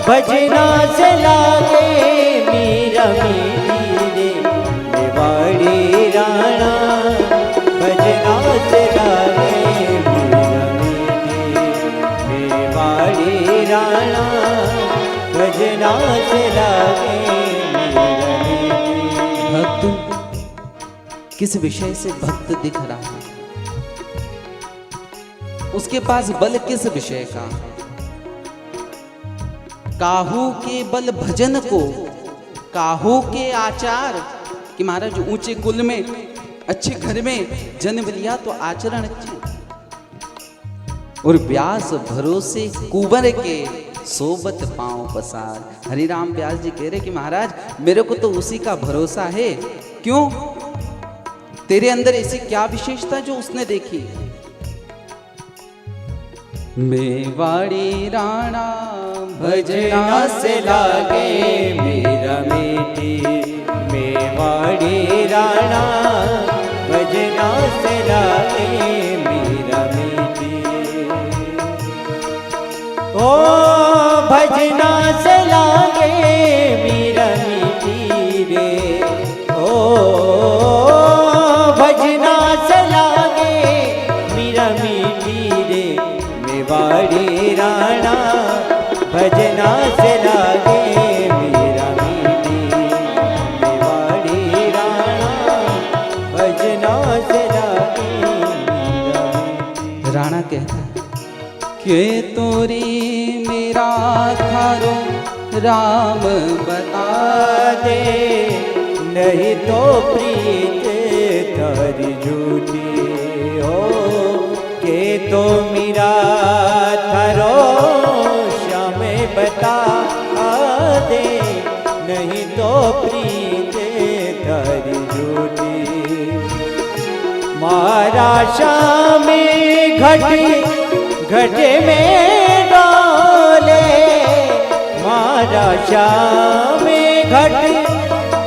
भजना से लागे मेरा मीठी रे। मेवाड़ी राणा भजना से लागे मेरा मीठी। मेवाड़ी राणा भजना से लागे मेरा मीठी। भक्त किस विषय से भक्त दिख रहा है? उसके पास बल किस विषय का? काहू के बल भजन को, काहू के आचार कि महाराज ऊंचे कुल में अच्छे घर में जन्म लिया तो आचरण अच्छे, और व्यास भरोसे कुंवर के सोबत पांव पसार। हरिराम व्यास जी कह रहे कि महाराज मेरे को तो उसी का भरोसा है। क्यों? तेरे अंदर ऐसी क्या विशेषता जो उसने देखी? मेवाड़ी राणा भजना से लागे मेरा मीठी। मेवाड़ी राणा भजना से लागे मेरा मीठी। ओ भजना से लागे मेरा मीठी रे। ओ भजना से लागे मेरा मीठी रे। मेवाड़ी राणा भजना से लागे मेरा मीठी। मेवाड़ी राणा भजना से लागे मेरा मीठी। राणा कहता है के तोरी मेरा थारो राम बता दे। नहीं तो प्रीत तारी झूठी हो के तो मेरा थारो श्याम बता दे। नहीं तो प्रीत तारी झूठी। मारा श्याम घट घट में डाले। मारा श्याम घट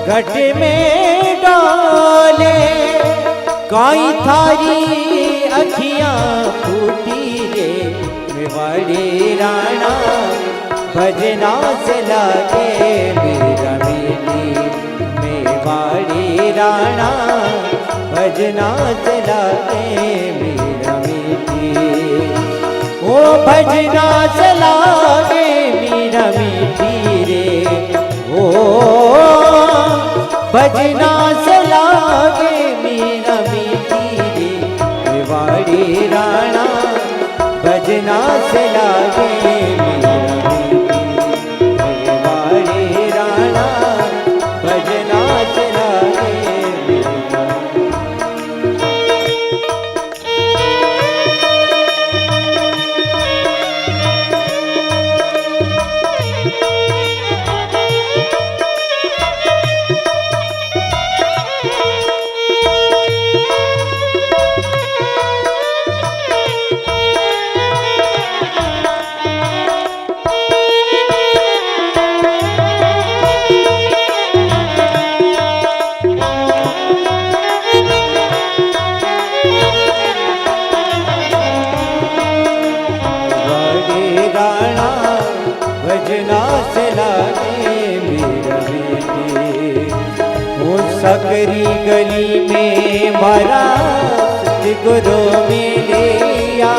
घट में डाले। काई थारी अखियां फूटी रे। मेवाड़ी राणा भजना से लागे मेरा मीठी। मेवाड़ी राणा भजना से लागे मेरा मीठी। ओ भजना से लागे मेरा मीठी रे। ओ भजना से लागे मेरा मीठी रे। मेवाड़ी राणा भजना से लागे मेरा मीठी। मेवाड़ी राणा भजना से लागे मेरा। भजना से लागे मेरा मीठी। वो सकरी गली में मारा सतगुरु मिलिया।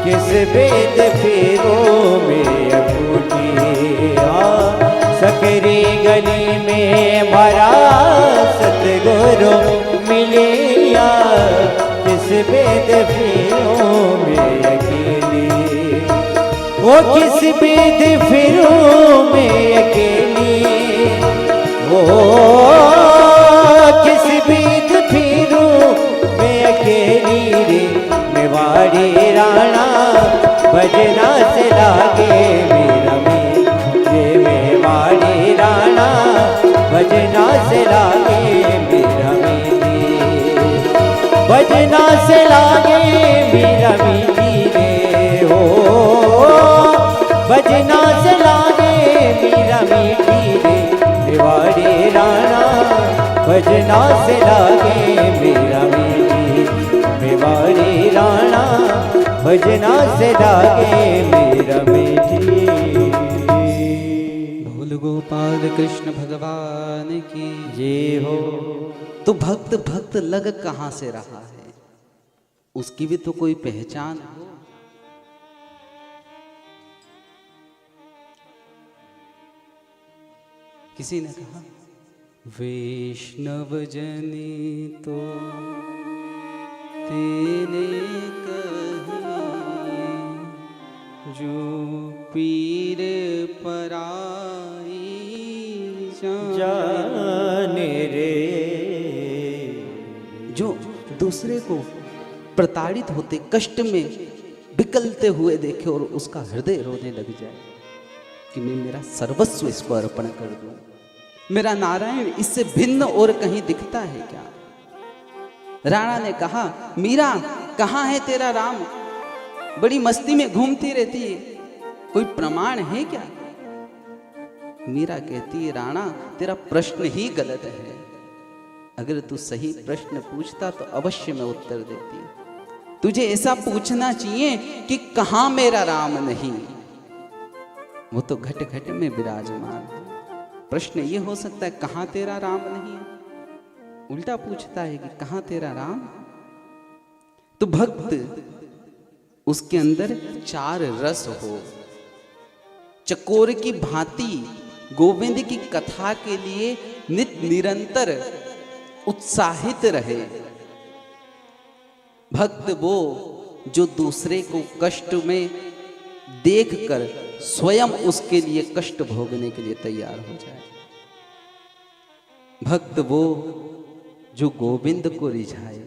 किस वेद फेरो में अकूटिया। सकरी गली में मारा सतगुरु मिलिया। किस वेद फेरो में अकेली। किस बीध फिरूं मैं अकेली, ओ किस बीध फिरूं मैं अकेली रे, मेवाड़ी राणा भजना से लागे मेरा रे, मेवाड़ी राणा भजना से लागे मेरा भजना से लागे मेरा रे हो, भजना से लागे मेरा रे, मेवाड़ी राणा भजना से लागे मेरा मेवाड़ी राणा भजना से लागे मेरा भोल गोपाल कृष्ण भगवान की जय हो। तो भक्त भक्त लग कहां से रहा है, उसकी भी तो कोई पहचान हो। किसी ने कहा वैष्णव जनी तो तेने कही, जो पीर पराई जाने रे, जो दूसरे को प्रताड़ित होते कष्ट में बिकलते हुए देखे और उसका हृदय रोने लग जाए कि मैं मेरा सर्वस्व इसको अर्पण कर दूं, मेरा नारायण इससे भिन्न और कहीं दिखता है क्या। राणा ने कहा मीरा कहाँ है तेरा राम, बड़ी मस्ती में घूमती रहती है, कोई प्रमाण है क्या। मीरा कहती है राणा तेरा प्रश्न ही गलत है, अगर तू सही प्रश्न पूछता तो अवश्य मैं उत्तर देती। तुझे ऐसा पूछना चाहिए कि कहां मेरा राम नहीं, वो तो घट घट में विराजमान है। प्रश्न ये हो सकता है कहां तेरा राम नहीं, उल्टा पूछता है कि कहां तेरा राम। तो भक्त उसके अंदर चार रस हो, चकोर की भांति गोविंद की कथा के लिए नित्य निरंतर उत्साहित रहे। भक्त वो जो दूसरे को कष्ट में देखकर स्वयं उसके लिए कष्ट भोगने के लिए तैयार हो जाए। भक्त वो जो गोविंद को रिझाए।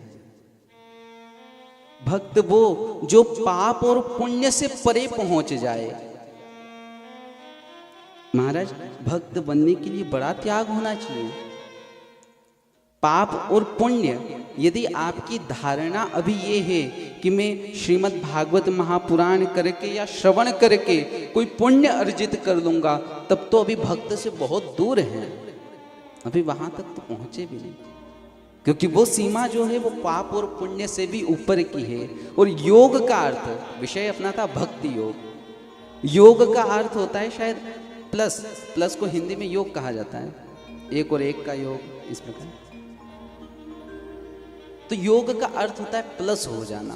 भक्त वो जो पाप और पुण्य से परे पहुंच जाए। महाराज भक्त बनने के लिए बड़ा त्याग होना चाहिए। पाप और पुण्य, यदि आपकी धारणा अभी ये है कि मैं श्रीमद् भागवत महापुराण करके या श्रवण करके कोई पुण्य अर्जित कर लूंगा, तब तो अभी भक्त से बहुत दूर है, अभी वहां तक तो पहुंचे भी नहीं। क्योंकि वो सीमा जो है वो पाप और पुण्य से भी ऊपर की है। और योग का अर्थ, विषय अपना था भक्ति योग। योग का अर्थ होता है शायद प्लस, प्लस को हिंदी में योग कहा जाता है, एक और एक का योग, इस प्रकार। तो योग का अर्थ होता है प्लस हो जाना।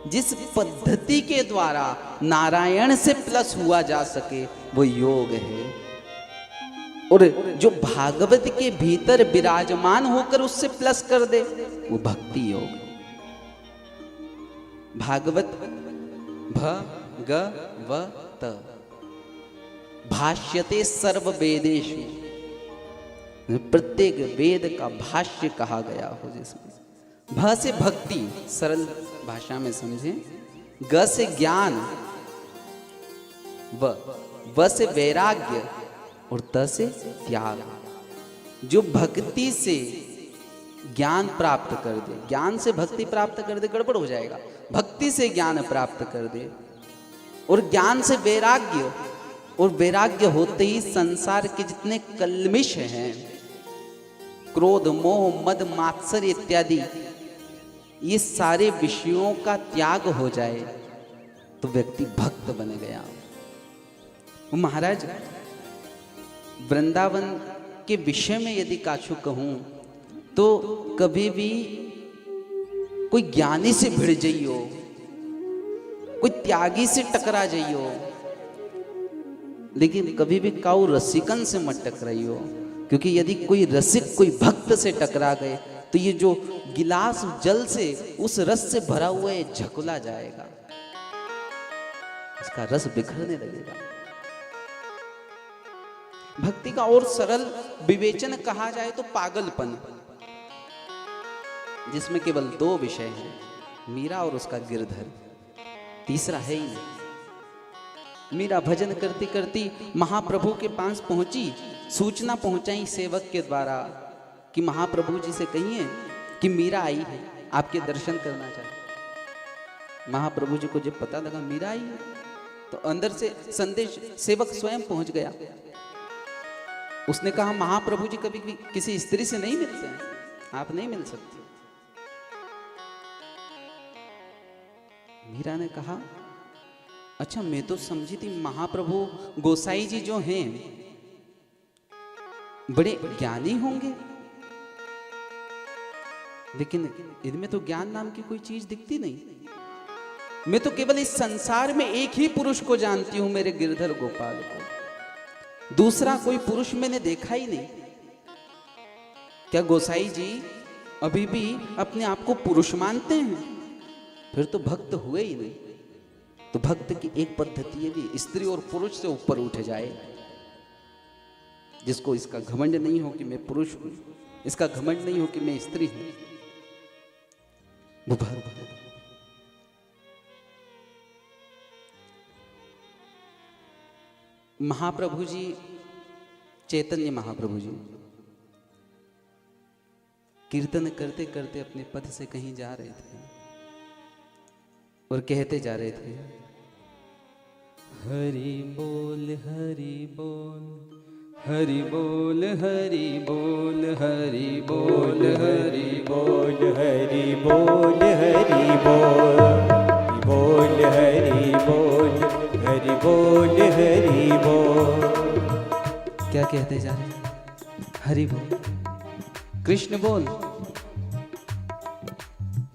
जिस पद्धति के द्वारा नारायण से प्लस हुआ जा सके वो योग है। और जो भागवत के भीतर विराजमान होकर उससे प्लस कर दे वो भक्ति योग। भागवत भगवत भाष्यते सर्व वेदेषु, प्रत्येक वेद का भाष्य कहा गया हो जिसमें। भ से भक्ति, सरल भाषा में समझे। ग से ज्ञान, व से वैराग्य और त से त्याग। जो भक्ति से ज्ञान प्राप्त कर दे, ज्ञान से भक्ति प्राप्त कर दे गड़बड़ हो जाएगा। भक्ति से ज्ञान प्राप्त कर दे और ज्ञान से वैराग्य, और वैराग्य होते ही संसार के जितने कल्मिष हैं, क्रोध मोह मद मात्सर्य इत्यादि, ये सारे विषयों का त्याग हो जाए तो व्यक्ति भक्त बन गया। महाराज वृंदावन के विषय में यदि काछु कहूं तो कभी भी कोई ज्ञानी से भिड़ जाइयो, कोई त्यागी से टकरा जाइयो, लेकिन कभी भी काऊ रसिकन से मत टकराइयो। क्योंकि यदि कोई रसिक कोई भक्त से टकरा गए तो ये जो गिलास जल से उस रस से भरा हुआ झकुला जाएगा। इसका रस बिखरने लगेगा। भक्ति का और सरल विवेचन कहा जाए तो पागलपन, जिसमें केवल दो विषय हैं, मीरा और उसका गिरधर, तीसरा है ही नहीं। मीरा भजन करती करती महाप्रभु के पास पहुंची, सूचना पहुंचाई सेवक के द्वारा कि महाप्रभु जी से कहिए कि मीरा आई है, आपके दर्शन करना चाहिए। महाप्रभु जी को जब पता लगा मीरा आई है, तो अंदर से संदेश सेवक स्वयं पहुंच गया। उसने कहा महाप्रभु जी कभी भी किसी स्त्री से नहीं मिलते हैं, आप नहीं मिल सकती। मीरा ने कहा अच्छा, मैं तो समझी थी महाप्रभु गोसाई जी जो हैं बड़े ज्ञानी होंगे, लेकिन इनमें तो ज्ञान नाम की कोई चीज दिखती नहीं। मैं तो केवल इस संसार में एक ही पुरुष को जानती हूं, मेरे गिरधर गोपाल को, दूसरा कोई पुरुष मैंने देखा ही नहीं। क्या गोसाई जी अभी भी अपने आप को पुरुष मानते हैं? फिर तो भक्त हुए ही नहीं। तो भक्त की एक पद्धति है भी स्त्री और पुरुष से ऊपर उठ जाए, जिसको इसका घमंड नहीं हो कि मैं पुरुष हूं, इसका घमंड नहीं हो कि मैं स्त्री हूं, वो भक्त। महाप्रभु जी, चैतन्य महाप्रभु जी कीर्तन करते करते अपने पद से कहीं जा रहे थे और कहते जा रहे थे, हरि बोल हरि बोल, हरि बोल हरि बोल, हरि बोल हरि बोल, हरि बोल हरि बोल, हरि बोल हरि बोल हरि बोल। क्या कहते जा रहे हैं? हरि बोल, कृष्ण बोल।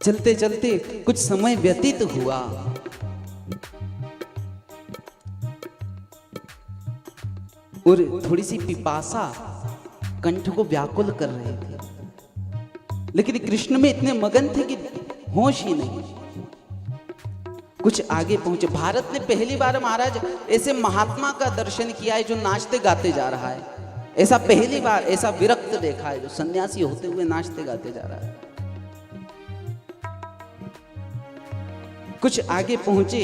चलते चलते कुछ समय व्यतीत हुआ, और थोड़ी सी पिपासा कंठ को व्याकुल कर रहे थे, लेकिन कृष्ण में इतने मगन थे कि होश ही नहीं। कुछ आगे पहुंचे, भारत ने पहली बार महाराज ऐसे महात्मा का दर्शन किया है जो नाचते गाते जा रहा है। ऐसा पहली बार ऐसा विरक्त देखा है जो सन्यासी होते हुए नाचते गाते जा रहा है। कुछ आगे पहुंचे,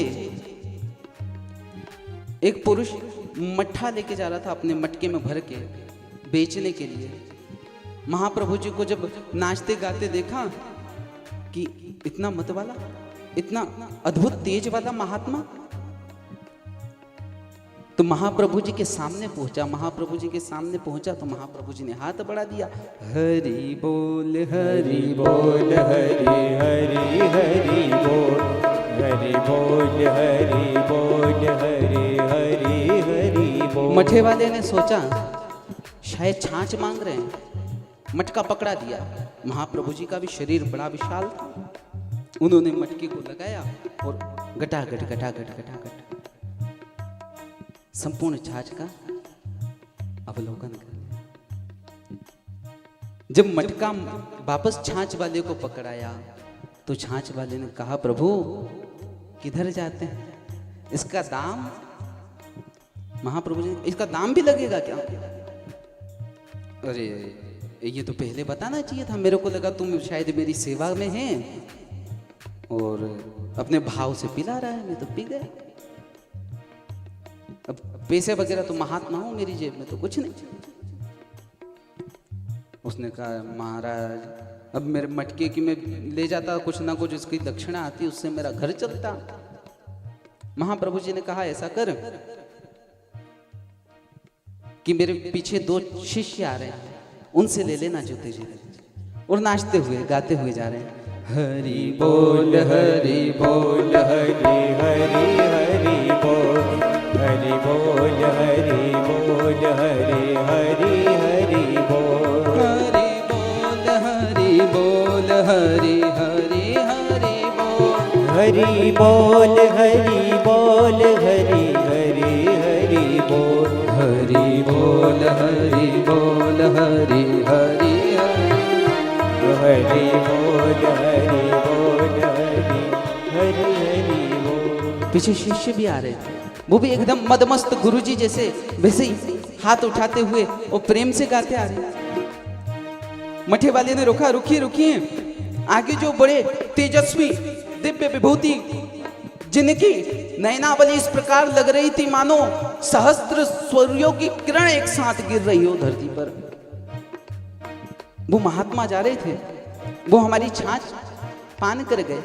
एक पुरुष मट्ठा लेके जा रहा था अपने मटके में भर के बेचने के लिए। महाप्रभु जी को जब नाचते गाते देखा कि इतना मत वाला, इतना अद्भुत तेज वाला महात्मा, तो महाप्रभु जी के सामने पहुंचा। महाप्रभु जी के सामने पहुंचा तो महाप्रभु जी ने हाथ बढ़ा दिया, हरि बोल हरि बोल, हरि हरि हरि बोल, हरि बोल हरि बोल, हरि हरि हरि बोल। मठे वाले ने सोचा शायद छाछ मांग रहे हैं, मटका पकड़ा दिया। महाप्रभु जी का भी शरीर बड़ा विशाल था, उन्होंने मटके को लगाया और गटागट गटागट गटागट संपूर्ण छाछ का अवलोकन कर लिया। जब मटका वापस छाछ वाले को पकड़ाया तो छाछ वाले ने कहा, प्रभु किधर जाते हैं, इसका दाम? महाप्रभु जी, इसका दाम भी लगेगा क्या? अरे ये तो पहले बताना चाहिए था, मेरे को लगा तुम शायद मेरी सेवा में हैं और अपने भाव से पिला रहा है, मैं तो पी गया। अब पैसे वगैरह तो महात्मा हूं, मेरी जेब में तो कुछ नहीं। उसने कहा, महाराज अब मेरे मटके की मैं ले जाता, कुछ ना कुछ इसकी दक्षिणा आती, उससे मेरा घर चलता। महाप्रभु जी ने कहा, ऐसा कर कि मेरे पीछे 2 शिष्य आ रहे हैं, उनसे ले लेना जो तुझे। और नाचते हुए गाते हुए जा रहे हैं, हरि बोल हरि बोल, हरि हरि हरि बोल, हरि बोल हरि बोल, हरि हरि हरि बोल, हरि बोल हरि बोल, हरि हरि हरि बोल, हरि बोल हरि बोल, हरि हरि हरि बोल, हरि बोल हरि बोल, हरि हरि हरि बोल हरि बोल, हरि हरि हरि बोल। पीछे शिष्य भी आ रहे थे, वो भी एकदम मदमस्त गुरुजी जैसे, वैसे ही हाथ उठाते हुए वो प्रेम से गाते आ रहे। मठे वाले ने रोका, रुकिए रुकिए, आगे जो बड़े तेजस्वी दिव्य विभूति जिनकी नयनावली इस प्रकार लग रही थी मानो सहस्त्र सूर्यों की किरण एक साथ गिर रही हो धरती पर, वो महात्मा जा रहे थे। वो हमारी छाछ पान कर गए।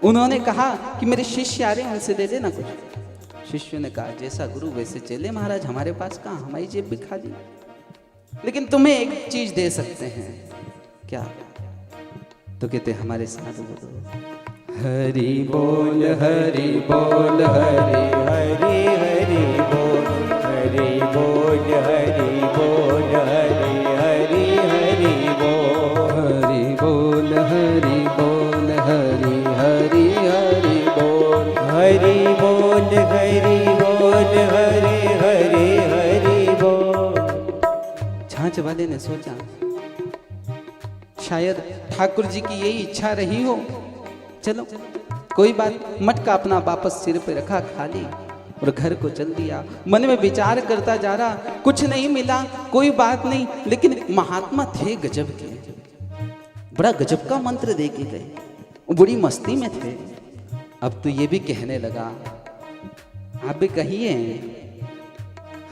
उन्होंने कहा कि मेरे शिष्य आ रहे हैं, उनसे दे देना कुछ। शिष्य ने कहा जैसा गुरु वैसे चले महाराज, हमारे पास कहाँ, हमारी जेब भी खाली, लेकिन तुम्हें एक चीज दे सकते हैं। क्या? तो कहते हमारे साथ बोलो, हरि बोल हरि बोल हरि हरि हरि बोल, हरि बोल हरि बोल, हरि हरि हरि बोल, हरि बोल हरि बोल हरि हरि हरि बोल, हरि बोल हरि बोल, हरि हरि हरि बोल। छाछ वाले ने सोचा शायद ठाकुर जी की यही इच्छा रही हो। चलो कोई बात, मटका अपना वापस सिर पे रखा खाली और घर को चल दिया। मन में विचार करता जा रहा, कुछ नहीं मिला, कोई बात नहीं, लेकिन महात्मा थे गजब के, बड़ा गजब का मंत्र दे के गए, बड़ी मस्ती में थे। अब तो ये भी कहने लगा, आप भी कहिए,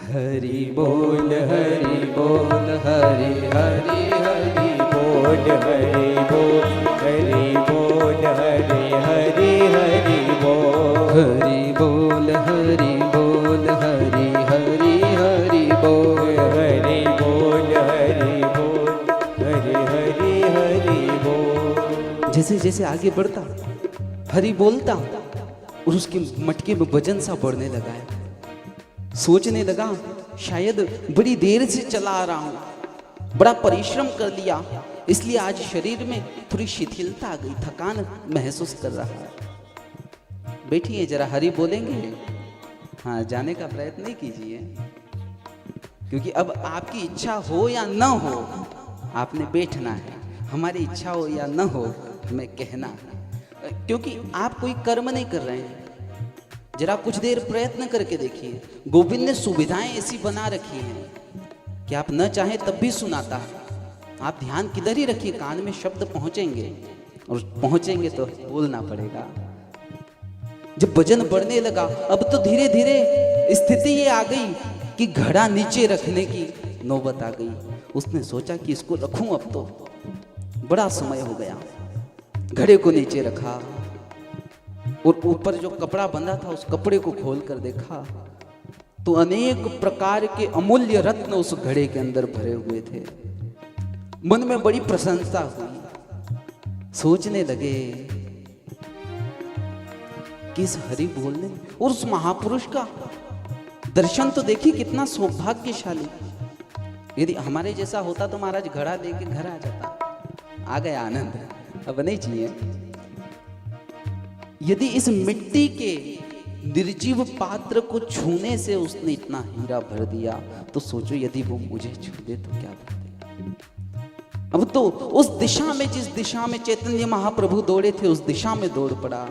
हरि बोल हरि बोल हरि हरि हरि बोल, हरि बोल, हरि बोल, हरि हरि हरि बोल, हरि बोल हरि बोल हरि हरि हरि बोल, हरि बोल, हरि बोल, हरि हरि हरि बोल। जैसे जैसे आगे बढ़ता हरि बोलता और उसके मटके में वजन सा बढ़ने लगा है। सोचने लगा शायद बड़ी देर से चला आ रहा हूं, बड़ा परिश्रम कर लिया, इसलिए आज शरीर में थोड़ी शिथिलता आ गई, थकान महसूस कर रहा है। बैठिए जरा, हरि बोलेंगे। हाँ, जाने का प्रयत्न नहीं कीजिए, क्योंकि अब आपकी इच्छा हो या न हो आपने बैठना है, हमारी इच्छा हो या न हो हमें कहना है, क्योंकि आप कोई कर्म नहीं कर रहे हैं। जरा कुछ देर प्रयत्न करके देखिए, गोविंद ने सुविधाएं ऐसी बना रखी हैं कि आप न चाहें तब भी सुनाता है। आप ध्यान किधर ही रखिए, कान में शब्द पहुंचेंगे और पहुंचेंगे तो बोलना पड़ेगा। जब वजन बढ़ने लगा, अब तो धीरे धीरे स्थिति ये आ गई कि घड़ा नीचे रखने की नौबत आ गई। उसने सोचा कि इसको रखूं, अब तो बड़ा समय हो गया। घड़े को नीचे रखा और ऊपर जो कपड़ा बंधा था उस कपड़े को खोल कर देखा तो अनेक प्रकार के अमूल्य रत्न उस घड़े के अंदर भरे हुए थे। मन में बड़ी प्रसन्नता हुई। सोचने लगे कि इस हरि बोलने और उस महापुरुष का दर्शन तो देखिए, कितना सौभाग्यशाली। यदि हमारे जैसा होता तो महाराज घड़ा लेके घर आ जाता, आ गया आनंद, अब नहीं चाहिए। यदि इस मिट्टी के निर्जीव पात्र को छूने से उसने इतना हीरा भर दिया, तो सोचो यदि वो मुझे छू दे तो क्या भर देगा। अब तो उस दिशा में, जिस दिशा में चैतन्य महाप्रभु दौड़े थे, उस दिशा में दौड़ पड़ा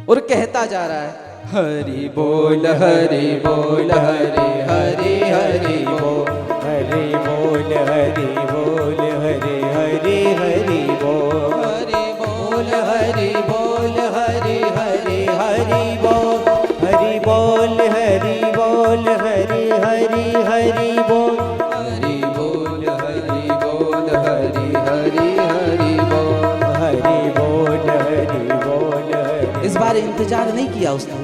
और कहता जा रहा है, हरि बोल हरि बोल हरि हरि हरि बोल, हरि बोल, हरि बोल, हरि हरि हरि बोल, हरि बोल हरि बोल हरि हरि हरि बोल, हरि बोल, हरि बोल, हरि हरि हरि बोल, हरि बोल हरि बोल हरि हरि हरि बोल, हरि बोल, हरि बोल, हरि। इस बार इंतजार नहीं किया उसने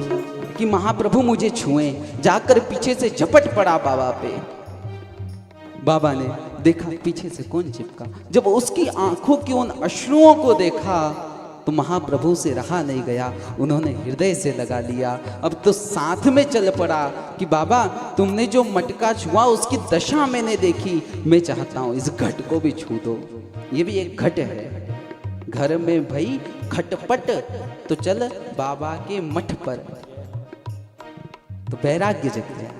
कि महाप्रभु मुझे छुएं, जाकर पीछे से झपट पड़ा बाबा पे। बाबा ने देखा पीछे से कौन चिपका। जब उसकी आंखों की उन अश्रुओं को देखा तो महाप्रभु से रहा नहीं गया, उन्होंने हृदय से लगा लिया। अब तो साथ में चल पड़ा कि बाबा तुमने जो मटका छुआ उसकी दशा मैंने देखी, मैं चाहता हूं इस घट को भी छू दो। ये भी एक घट है, घर में भाई खटपट, तो चल बाबा के मठ पर। तो वैराग्य जग गया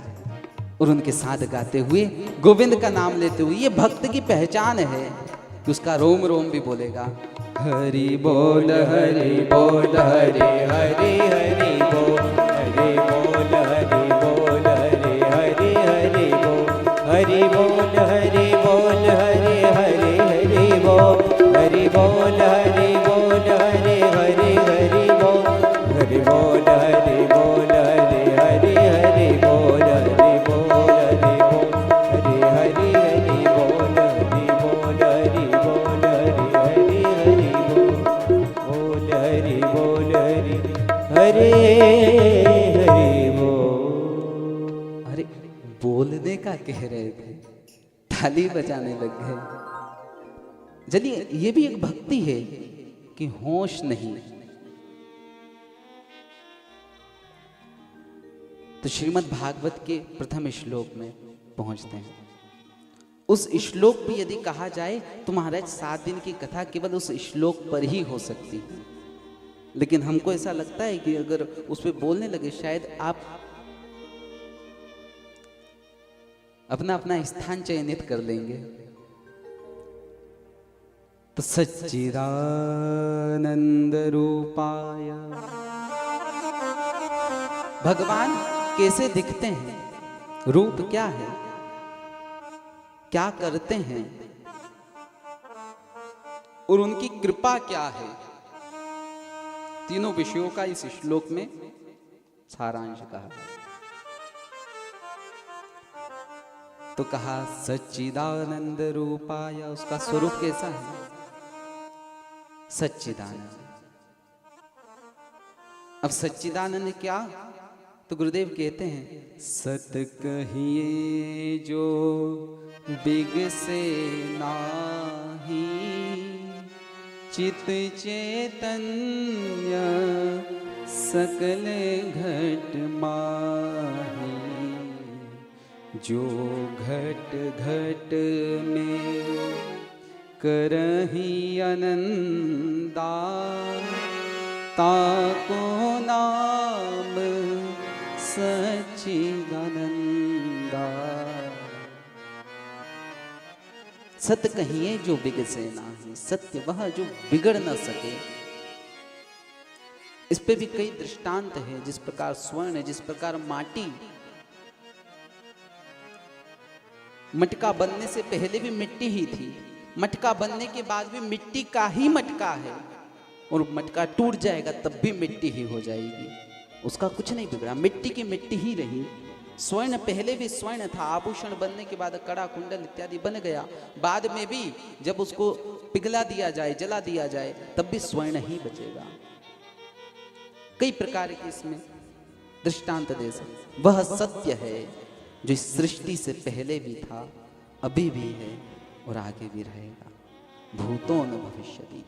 और उनके साथ गाते हुए, गोविंद का नाम लेते हुए, ये भक्त की पहचान है कि उसका रोम रोम भी बोलेगा, हरि बोल हरि बोल हरि हरि हरि बोल, हरि बोल, हरि हरि बोल हरि हरि हरि बोल हरि बोल हरि बोल हरि हरि हरि बोल हरि बोल हरि बोल हरि हरि हरि बोल हरि बोल हरि बोल हरि हरि हरि बोल हरि बोल हरि हरि हरि बोल। अरे बोलने का कह रहे थे, ताली बजाने लग गए। चलिए, ये भी एक भक्ति है कि होश नहीं। तो श्रीमद् भागवत के प्रथम श्लोक में पहुंचते हैं। उस श्लोक पे यदि कहा जाए तो महाराज 7 दिन की कथा केवल उस श्लोक पर ही हो सकती है, लेकिन हमको ऐसा लगता है कि अगर उस पे बोलने लगे शायद आप अपना अपना स्थान चयनित कर लेंगे। तो सच्चिदानंद रूपाय, भगवान कैसे दिखते हैं, रूप क्या है, क्या करते हैं और उनकी कृपा क्या है, तीनों विषयों का इस श्लोक में सारांश कहा। तो कहा सच्चिदानंद रूपाय, उसका स्वरूप कैसा है, सच्चिदानंद। अब सच्चिदानंद क्या, तो गुरुदेव कहते हैं सत कहिए जो बिगसे नाही, चित चैतन्य सकल घट माही, जो घट घट में करही आनंदा, ताको नाम सच्चिदानंदा। सत्य कहिए जो बिगसे नाही, सत्य वह जो बिगड़ न सके। इस पे भी कई दृष्टांत है, जिस प्रकार स्वर्ण, जिस प्रकार माटी, मटका बनने से पहले भी मिट्टी ही थी, मटका बनने के बाद भी मिट्टी का ही मटका है, और मटका टूट जाएगा तब भी मिट्टी ही हो जाएगी, उसका कुछ नहीं बिगड़ा, मिट्टी की मिट्टी ही रही। स्वर्ण पहले भी स्वर्ण था, आभूषण बनने के बाद कड़ा कुंडल इत्यादि बन गया, बाद में भी जब उसको पिघला दिया जाए, जला दिया जाए, तब भी स्वर्ण ही बचेगा। कई प्रकार के इसमें दृष्टांत दे सकते। वह सत्य है जो इस सृष्टि से पहले भी था, अभी भी है और आगे भी रहेगा। भूतो न भविष्यति।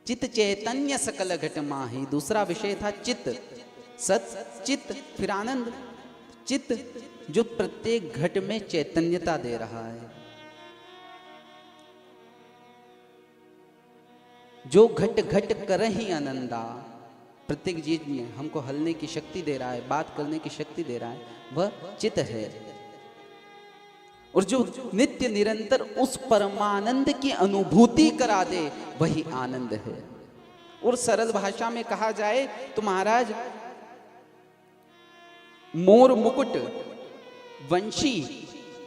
चित चैतन्य सकल घट माही, दूसरा विषय था चित्त, सत चित्त, फिर आनंद। चित्त जो प्रत्येक घट में चैतन्यता दे रहा है, जो घट घट कर ही आनंदा, प्रत्येक चीज में हमको हलने की शक्ति दे रहा है, बात करने की शक्ति दे रहा है, वह चित्त है। और जो नित्य निरंतर उस परमानंद की अनुभूति करा दे, वही आनंद है। और सरल भाषा में कहा जाए तो महाराज मोर मुकुट, वंशी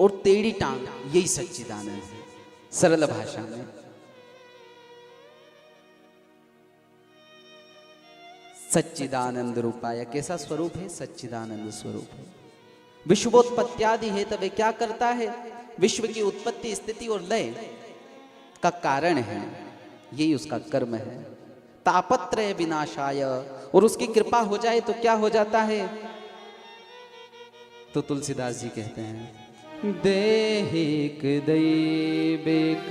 और टेढ़ी टांग, यही सच्चिदानंद है सरल भाषा में। सच्चिदानंद रूपाय, कैसा स्वरूप है, सच्चिदानंद स्वरूप है। विश्वोत्पत्त्यादि है, तब क्या करता है, विश्व की उत्पत्ति, स्थिति और लय का कारण है, यही उसका कर्म है। तापत्रय विनाशाय, और उसकी कृपा हो जाए तो क्या हो जाता है, तो तुलसीदास जी कहते हैं देहिक दैविक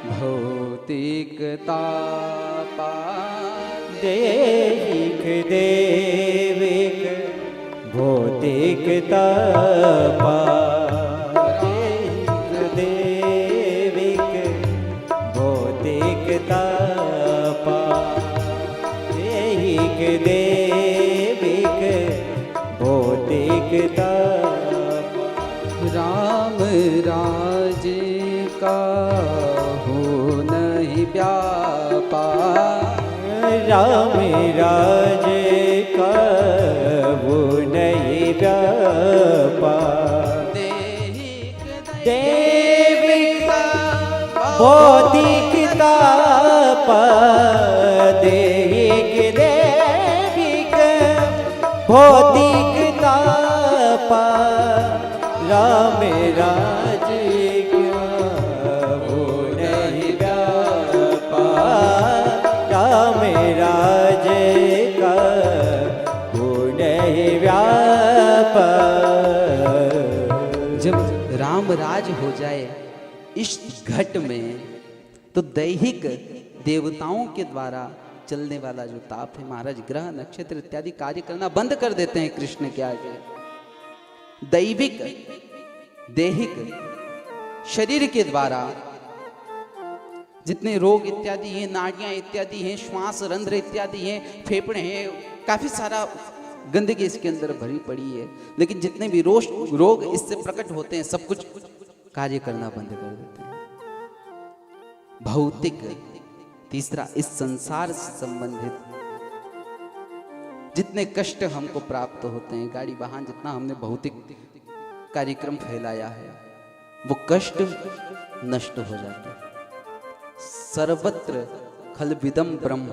भौतिक तापा, देहिक दैविक भौतिक तापा, दैविक भौतिक तापा, दैहिक दैविक भौतिक तापा। राम राज का हो नहीं व्यापा, राम राज का वो नहीं व्यापा, देहिक दैविक भौतिक भौतिकता देहिक देविक भौतिकता राम राज क्या वो नहीं व्यापा राम राज का वो नहीं व्यापा। जब राम राज हो जाए इस घट में तो दैहिक देवताओं के द्वारा चलने वाला जो ताप है महाराज, ग्रह नक्षत्र इत्यादि कार्य करना बंद कर देते हैं कृष्ण के आगे। दैविक दैहिक शरीर के द्वारा जितने रोग इत्यादि हैं, नाड़ियां इत्यादि हैं, श्वास रंध्र इत्यादि हैं, फेफड़े हैं, काफी सारा गंदगी इसके अंदर भरी पड़ी है, लेकिन जितने भी रोग इससे प्रकट होते हैं सब कुछ कार्य करना बंद कर देते हैं। भौतिक, तीसरा इस संसार से संबंधित जितने कष्ट हमको प्राप्त होते हैं, गाड़ी वाहन जितना हमने भौतिक कार्यक्रम फैलाया है वो कष्ट नष्ट हो जाते हैं। सर्वत्र खलविदम ब्रह्म,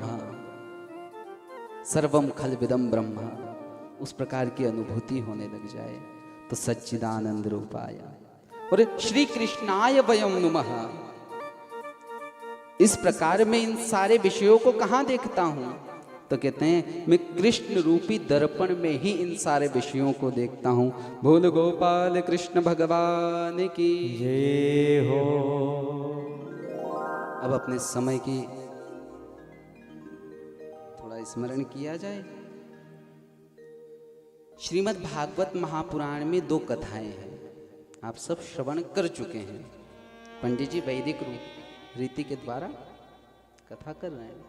सर्वम खलविदम ब्रह्म, उस प्रकार की अनुभूति होने लग जाए तो सच्चिदानंद रूपाय और श्री कृष्णाय वयम नुमः। इस प्रकार में इन सारे विषयों को कहां देखता हूं तो कहते हैं मैं कृष्ण रूपी दर्पण में ही इन सारे विषयों को देखता हूं। बोल गोपाल कृष्ण भगवान की जय हो। अब अपने समय की थोड़ा स्मरण किया जाए। श्रीमद् भागवत महापुराण में 2 कथाएं हैं, आप सब श्रवण कर चुके हैं। पंडित जी वैदिक रीति के द्वारा कथा कर रहे हैं।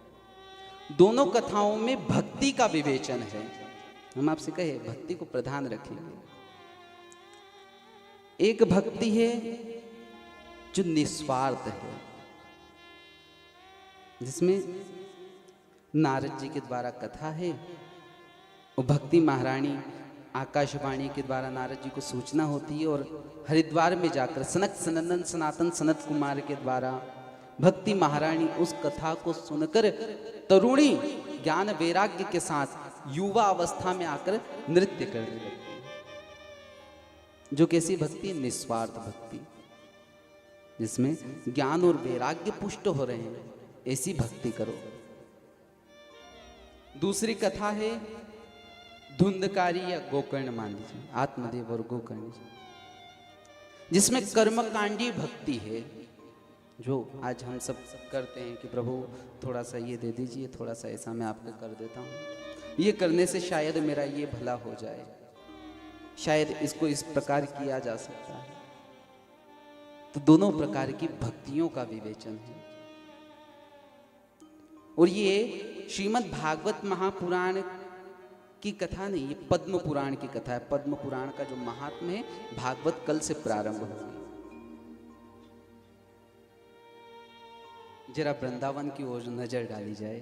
दोनों कथाओं में भक्ति का विवेचन है। हम आपसे कहे भक्ति को प्रधान रखिए। एक भक्ति है जो निस्वार्थ है, जिसमें नारद जी के द्वारा कथा है। वो भक्ति महारानी आकाशवाणी के द्वारा नारद जी को सूचना होती है और हरिद्वार में जाकर सनक सनंदन सनातन सनत कुमार के द्वारा भक्ति महारानी उस कथा को सुनकर तरुणी ज्ञान वैराग्य के साथ युवा अवस्था में आकर नृत्य करने लगती है। जो कैसी भक्ति? निस्वार्थ भक्ति, जिसमें ज्ञान और वैराग्य पुष्ट हो रहे हैं, ऐसी भक्ति करो। दूसरी कथा है धुंधकारी या गोकर्ण मान लीजिए, आत्मदेव और गोकर्ण जी, जिसमें कर्मकांडी भक्ति है, जो आज हम सब करते हैं कि प्रभु थोड़ा सा ये दे दीजिए, थोड़ा सा ऐसा मैं आपको कर देता हूँ, ये करने से शायद मेरा ये भला हो जाए, शायद इसको इस प्रकार किया जा सकता है। तो दोनों प्रकार की भक्तियों का विवेचन है। और ये श्रीमद् भागवत महापुराण की कथा नहीं, ये पद्म पुराण की कथा है। पद्म पुराण का जो महात्म्य है, भागवत कल से प्रारंभ होगी। जरा वृंदावन की ओर नजर डाली जाए।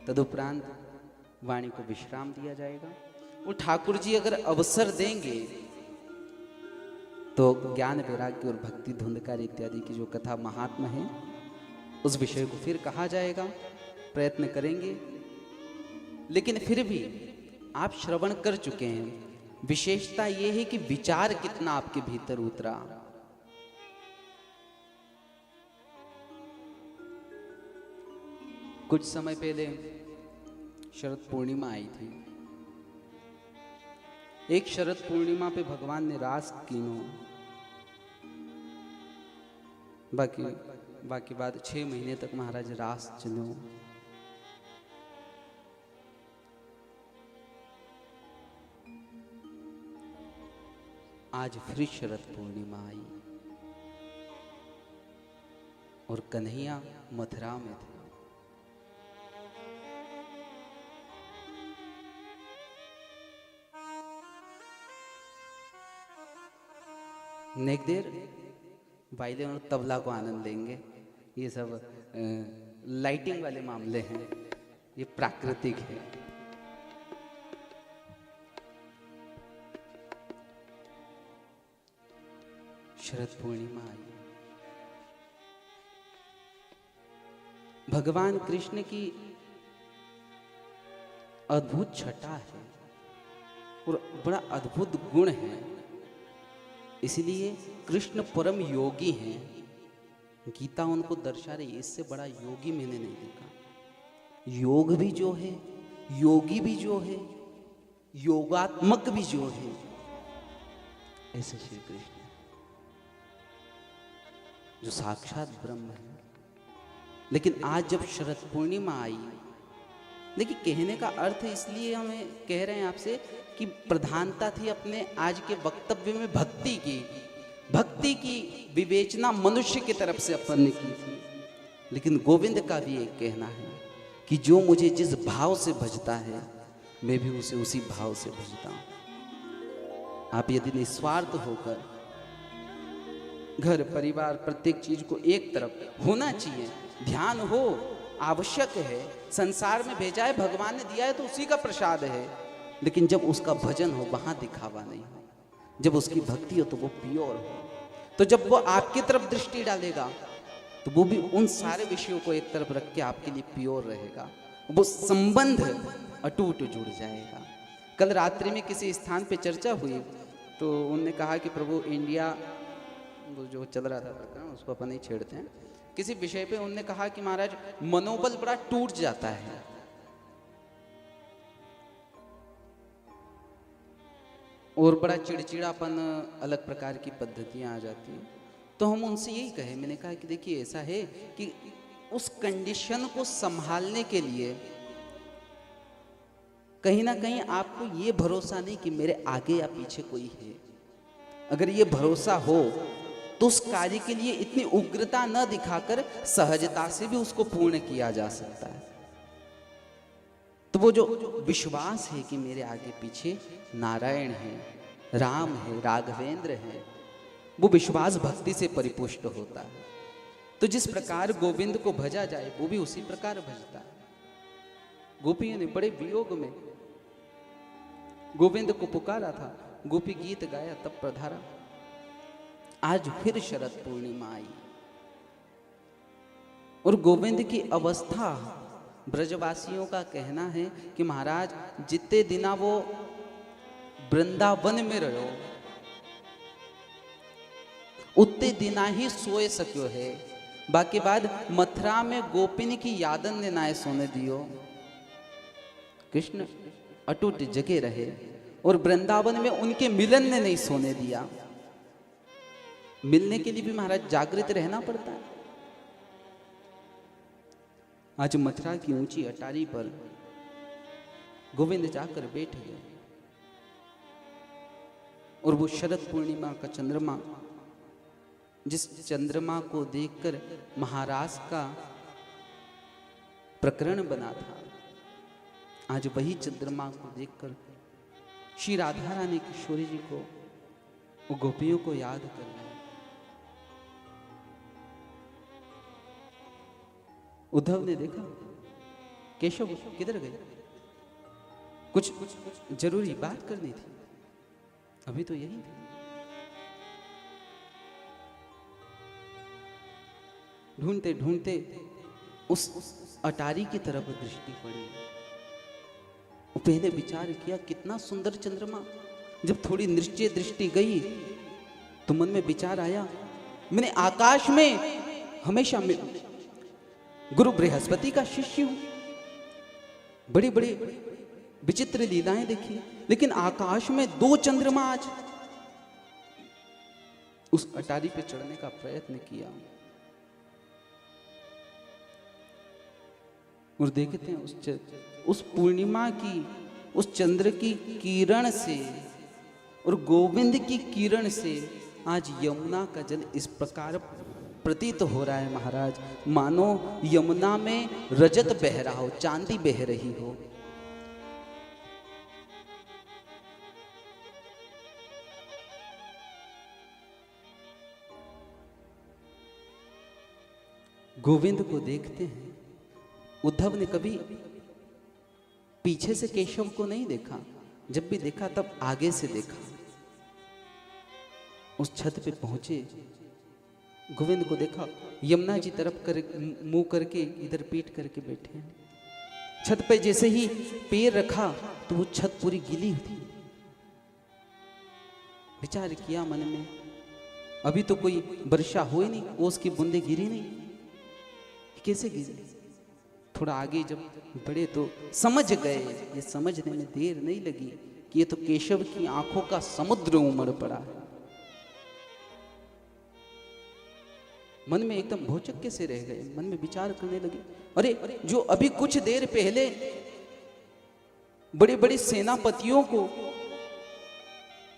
तदुपरांत वाणी को विश्राम दिया जाएगा और ठाकुर जी अगर अवसर देंगे तो ज्ञान वैराग्य और भक्ति धुंधकार इत्यादि की जो कथा महात्मा है उस विषय को फिर कहा जाएगा, प्रयत्न करेंगे। लेकिन फिर भी आप श्रवण कर चुके हैं। विशेषता यह है कि विचार कितना आपके भीतर उतरा। कुछ समय पहले शरद पूर्णिमा आई थी। एक शरद पूर्णिमा पे भगवान ने रास कीनो, बाकी बाद 6 महीने तक महाराज रास चलो। आज फिर शरद पूर्णिमा आई और कन्हैया मथुरा में थे। नेक देर वायलिन और तबला को आनंद लेंगे। ये सब लाइटिंग वाले मामले हैं, ये प्राकृतिक है। शरद पूर्णिमा आई। भगवान कृष्ण की अद्भुत छटा है और बड़ा अद्भुत गुण है, इसलिए कृष्ण परम योगी हैं। गीता उनको दर्शा रही है, इससे बड़ा योगी मैंने नहीं देखा। योग भी जो है, योगी भी जो है, योगात्मक भी जो है, ऐसे श्री कृष्ण जो साक्षात ब्रह्म है। लेकिन आज जब शरद पूर्णिमा आई, देखिए कहने का अर्थ इसलिए हमें कह रहे हैं आपसे कि प्रधानता थी अपने आज के वक्तव्य में भक्ति की। भक्ति की विवेचना मनुष्य की तरफ से अपन ने की थी, लेकिन गोविंद का भी एक कहना है कि जो मुझे जिस भाव से भजता है मैं भी उसे उसी भाव से भजता हूं। आप यदि निस्वार्थ होकर घर परिवार प्रत्येक चीज को एक तरफ होना चाहिए, ध्यान हो, आवश्यक है, संसार में भेजा है भगवान ने दिया है तो उसी का प्रसाद है, लेकिन जब उसका भजन हो वहां दिखावा नहीं हो, जब उसकी भक्ति हो तो वो प्योर हो, तो जब वो आपकी तरफ दृष्टि डालेगा तो वो भी उन सारे विषयों को एक तरफ रख के आपके लिए प्योर रहेगा, वो संबंध अटूट जुड़ जाएगा। कल रात्रि में किसी स्थान पे चर्चा हुई तो उनने कहा कि प्रभु इंडिया वो जो चल रहा था उसको अपन नहीं छेड़ते हैं, किसी विषय पे उनने कहा कि महाराज मनोबल बड़ा टूट जाता है। और बड़ा चिड़चिड़ापन, अलग प्रकार की पद्धतियां आ जाती हैं। तो हम उनसे यही कहे, मैंने कहा कि देखिए ऐसा है कि उस कंडीशन को संभालने के लिए कहीं ना कहीं आपको ये भरोसा नहीं कि मेरे आगे या पीछे कोई है। अगर ये भरोसा हो तो उस कार्य के लिए इतनी उग्रता न दिखाकर सहजता से भी उसको पूर्ण किया जा सकता है। तो वो जो विश्वास है कि मेरे आगे पीछे नारायण है, राम है, राघवेंद्र है, वो विश्वास भक्ति से परिपुष्ट होता है। तो जिस प्रकार गोविंद को भजा जाए वो भी उसी प्रकार भजता है। गोपियों ने बड़े वियोग में गोविंद को पुकारा था, गोपी गीत गाया तब पधारा। आज फिर शरद पूर्णिमा आई और गोविंद की अवस्था, ब्रजवासियों का कहना है कि महाराज जितने दिना वो वृंदावन में रहो उतने दिना ही सोए सक्यो है, बाकी बाद मथुरा में गोपिन की यादन ने नाय सोने दियो। कृष्ण अटूट जगे रहे और वृंदावन में उनके मिलन ने नहीं सोने दिया। मिलने के लिए भी महाराज जागृत रहना पड़ता है। आज मथुरा की ऊंची अटारी पर गोविंद जाकर बैठ गए और वो शरद पूर्णिमा का चंद्रमा, जिस चंद्रमा को देखकर महाराज का प्रकरण बना था, आज वही चंद्रमा को देखकर श्री राधा रानी किशोरी जी को, वो गोपियों को याद कर रहे हैं। उद्धव ने देखा केशव किधर गए, कुछ जरूरी बात करनी थी, अभी तो यही थे। ढूंढते ढूंढते उस अटारी की तरफ दृष्टि पड़ी। वो पहले विचार किया कितना सुंदर चंद्रमा। जब थोड़ी निश्चय दृष्टि गई तो मन में विचार आया, मैंने आकाश में हमेशा गुरु बृहस्पति का शिष्य हूं, बड़ी बड़ी विचित्र लीलाएं देखी, लेकिन आकाश में दो चंद्रमा। आज उस अटारी पे चढ़ने का प्रयत्न किया और देखते हैं उस पूर्णिमा की, उस चंद्र की किरण से और गोविंद की किरण से आज यमुना का जल इस प्रकार प्रतीत हो रहा है महाराज, मानो यमुना में रजत बह रहा हो, चांदी बह रही हो। गोविंद को देखते हैं। उद्धव ने कभी पीछे से केशव को नहीं देखा, जब भी देखा तब आगे से देखा उस छत पे पहुंचे, गोविंद को देखा यमुना जी तरफ कर मुंह करके इधर पीट करके बैठे हैं। छत पे जैसे ही पैर रखा तो वो छत पूरी गीली थी। विचार किया मन में, अभी तो कोई वर्षा हुई नहीं, ओस की बूंदे गिरी नहीं, कैसे गिरी? थोड़ा आगे जब बढ़े तो समझ गए, ये समझने में देर नहीं लगी कि ये तो केशव की आंखों का समुद्र उमड़ पड़ा है। मन में एकदम भौचक्के से रह गए, मन में विचार करने लगे, अरे जो अभी कुछ देर पहले बड़े बड़े सेनापतियों को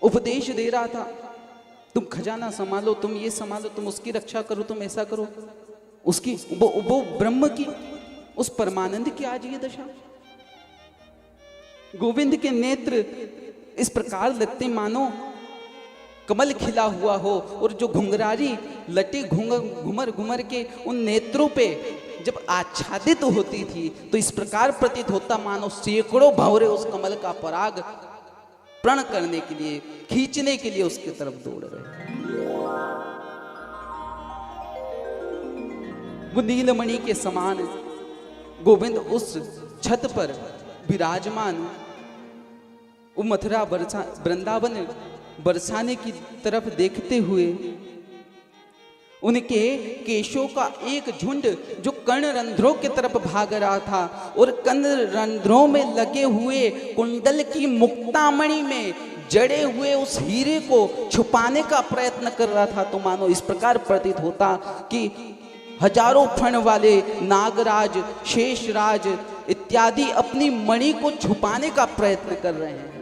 उपदेश दे रहा था, तुम खजाना संभालो, तुम ये संभालो, तुम उसकी रक्षा करो, तुम ऐसा करो, उसकी वो ब्रह्म की, उस परमानंद की आज ये दशा। गोविंद के नेत्र इस प्रकार लगते मानो कमल खिला हुआ हो, और जो घुंघरारी लटे घुमर घुमर के उन नेत्रों पे जब आच्छादित होती थी तो इस प्रकार प्रतीत होता मानो सैकड़ों भंवरे उस कमल का पराग प्रण करने के लिए, खींचने के लिए उसकी तरफ दौड़ रहे। वो नीलमणि के समान गोविंद उस छत पर विराजमान, वो मथुरा वृंदावन बरसाने की तरफ देखते हुए उनके केशों का एक झुंड जो कर्ण रंध्रों की तरफ भाग रहा था और कर्ण रंध्रों में लगे हुए कुंडल की मुक्तामणि में जड़े हुए उस हीरे को छुपाने का प्रयत्न कर रहा था, तो मानो इस प्रकार प्रतीत होता कि हजारों फण वाले नागराज, शेषराज इत्यादि अपनी मणि को छुपाने का प्रयत्न कर रहे हैं।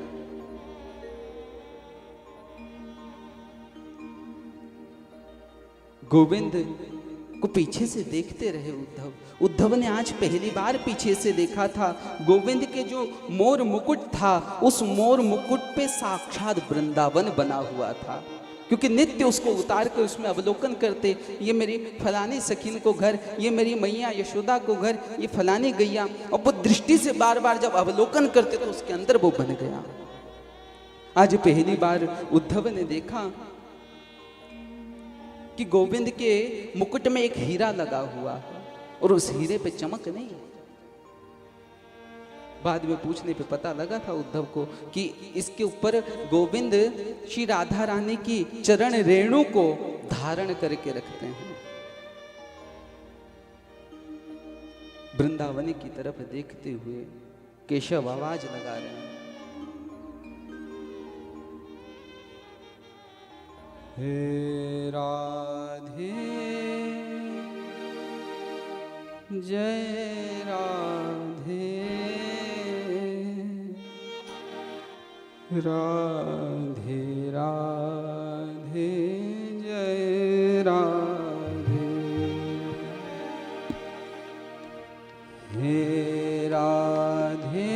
गोविंद को पीछे से देखते रहे उद्धव। उद्धव ने आज पहली बार पीछे से देखा था। गोविंद के जो मोर मुकुट था, उस मोर मुकुट पे साक्षात वृंदावन बना हुआ था, क्योंकि नित्य उसको उतार कर उसमें अवलोकन करते, ये मेरी फलानी सखीन को घर, ये मेरी मैया यशोदा को घर, ये फलानी गैया, और वो दृष्टि से बार बार जब अवलोकन करते तो उसके अंदर वो बन गया। आज पहली बार उद्धव ने देखा कि गोविंद के मुकुट में एक हीरा लगा हुआ और उस हीरे पे चमक नहीं। बाद में पूछने पे पता लगा था उद्धव को कि इसके ऊपर गोविंद श्री राधा रानी की चरण रेणु को धारण करके रखते हैं। वृंदावन की तरफ देखते हुए केशव आवाज लगा रहे हैं, हे राधे जय राधे, राधे राधे जय राधे, हे राधे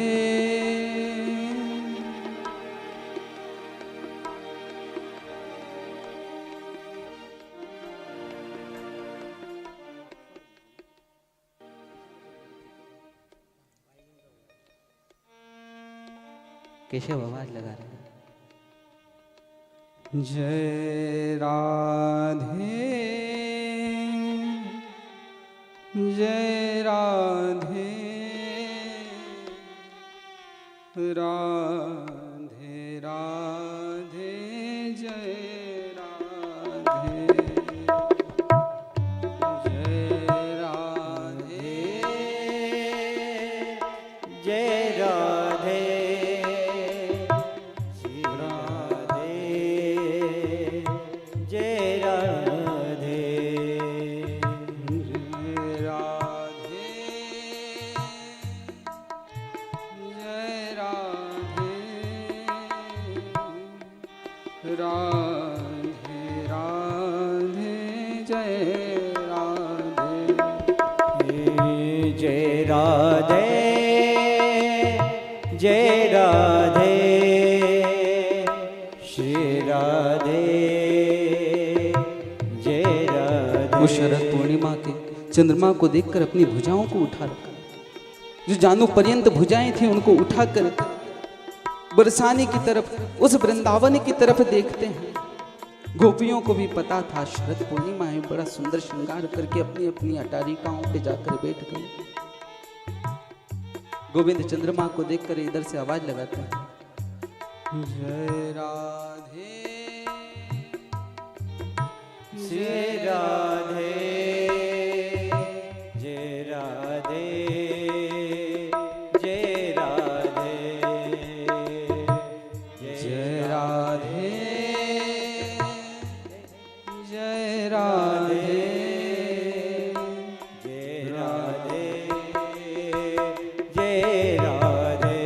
केशव आवाज लगा रहे हैं, जय राधे जय राधे, राधे राधे जय राधे, जय राधे जय राधे, जय राधे श्री राधे जय राधे। उस शरद पूर्णिमा के चंद्रमा को देखकर अपनी भुजाओं को उठा रखा, जो जानू पर्यंत भुजाएं थी उनको उठाकर बरसाने की तरफ, उस वृंदावन की तरफ देखते हैं। गोपियों को भी पता था शरद पूर्णिमा है, बड़ा सुंदर श्रृंगार करके अपनी अपनी अटारिकाओं पे जाकर बैठ गए। गोविंद चंद्रमा को देखकर इधर से आवाज लगाते हैं, जय राधे जय राधे जय राधे जय राधे जय राधे जय राधे जय राधे जय राधे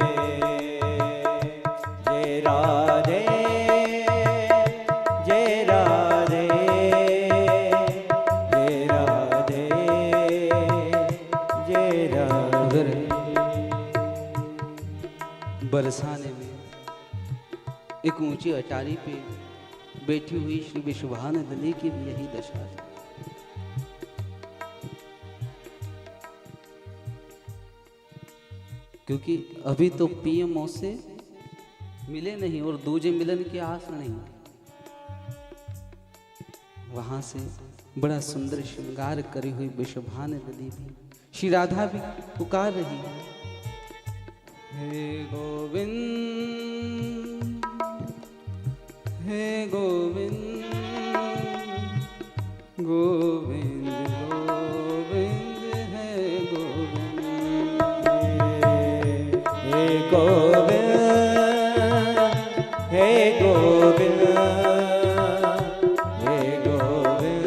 जय राधे जय राधे जय राधे जय राधे। बरसाने में एक ऊंची अटारी पे बैठी हुई श्री विश्वानंदिनी की भी यही दशा थी। क्योंकि अभी तो पीएमओ से मिले नहीं और दूजे मिलन की आस नहीं। वहां से बड़ा सुंदर श्रृंगार करी हुई विश्वानंदिनी भी, श्री राधा भी पुकार रही है, हे गोविंद हे गोविंद गोविंद गोविंद हे गोविंद हे गोविंद हे गोविंद हे गोविंद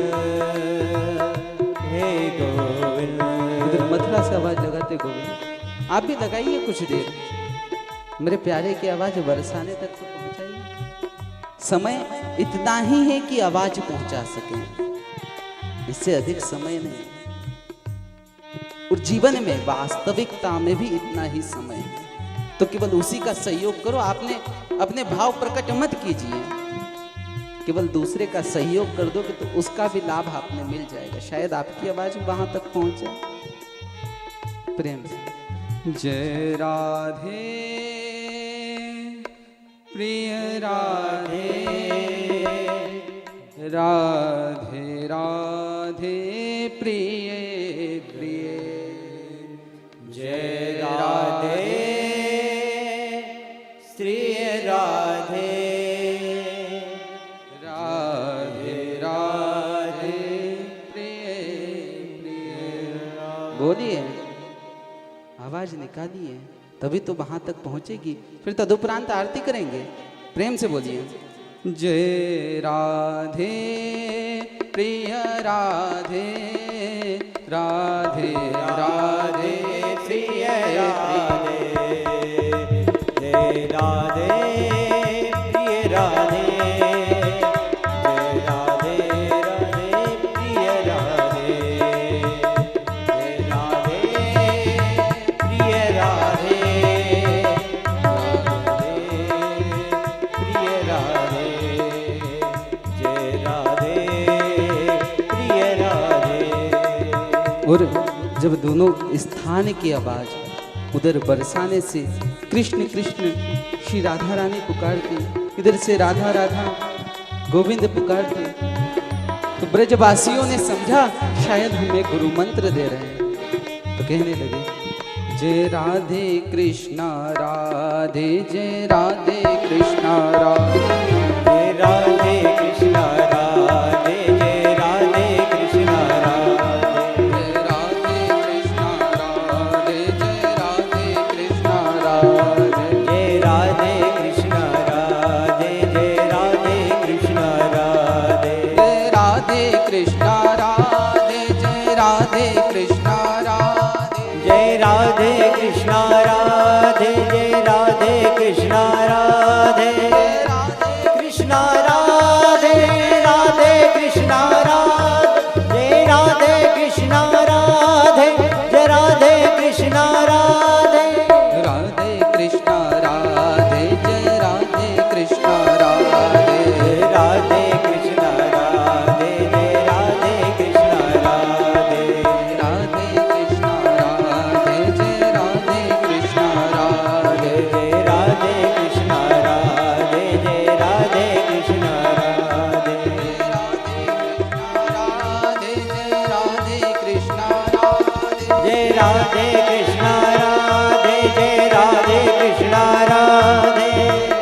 हे गोविंद। इधर मथुरा से आवाज लगाते गोविंद, आप भी लगाइए कुछ देर, मेरे प्यारे की आवाज बरसाने तक तो पहुंचाइए। समय इतना ही है कि आवाज पहुंचा सके, इससे अधिक समय नहीं। और जीवन में वास्तविकता में भी इतना ही समय है, तो केवल उसी का सहयोग करो। आपने अपने भाव प्रकट मत कीजिए, केवल दूसरे का सहयोग कर दोगे तो उसका भी लाभ आपने मिल जाएगा। शायद आपकी आवाज वहां तक पहुंच जाए। प्रेम से जय राधे प्रिय राधे राधे राधे प्रिय प्रिय जय राधे श्री राधे राधे राधे प्रिय प्रिय। बोलिए, आवाज निकालिए, तभी तो वहां तक पहुंचेगी। फिर तदुपरांत आरती करेंगे। प्रेम से बोलिए, जय राधे प्रिय राधे राधे राधे प्रिय राधे जय राधे प्रिय राधे जय राधे राधे प्रिय राधे जय राधे प्रिय राधे प्रिय राधे जय राधे प्रिय राधे। और जब दोनों स्थान की आवाज उधर बरसाने से कृष्ण कृष्ण श्री राधा रानी पुकारती, इधर से राधा राधा गोविंद पुकारते, तो ब्रजवासियों ने समझा शायद हमें गुरु मंत्र दे रहे हैं, तो कहने लगे, जय राधे कृष्णा राधे जय राधे कृष्णा राधे जय राधे कृष्णा राधे जय राधे कृष्णा राधे जय राधे कृष्णा राधे जय राधे कृष्णा राधे जय राधे कृष्णा राधे जय राधे कृष्णा राधे जय राधे कृष्णा राधे जय राधे कृष्णा राधे जय राधे कृष्णा राधे जय राधे कृष्णा राधे कृष्णा राधे राधे कृष्णा राधे जय राधे कृष्णा राधे जय राधे कृष्णा राधे राधे कृष्णा राधे जय राधे कृष्णा राधे जय राधे कृष्णा राधे जय राधे कृष्णा राधे राधे कृष्णा राधे जय राधे कृष्णा राधे जय राधे कृष्णा राधे जय राधे कृष्णा जय राधे कृष्णा राधे जय राधे कृष्णा राधे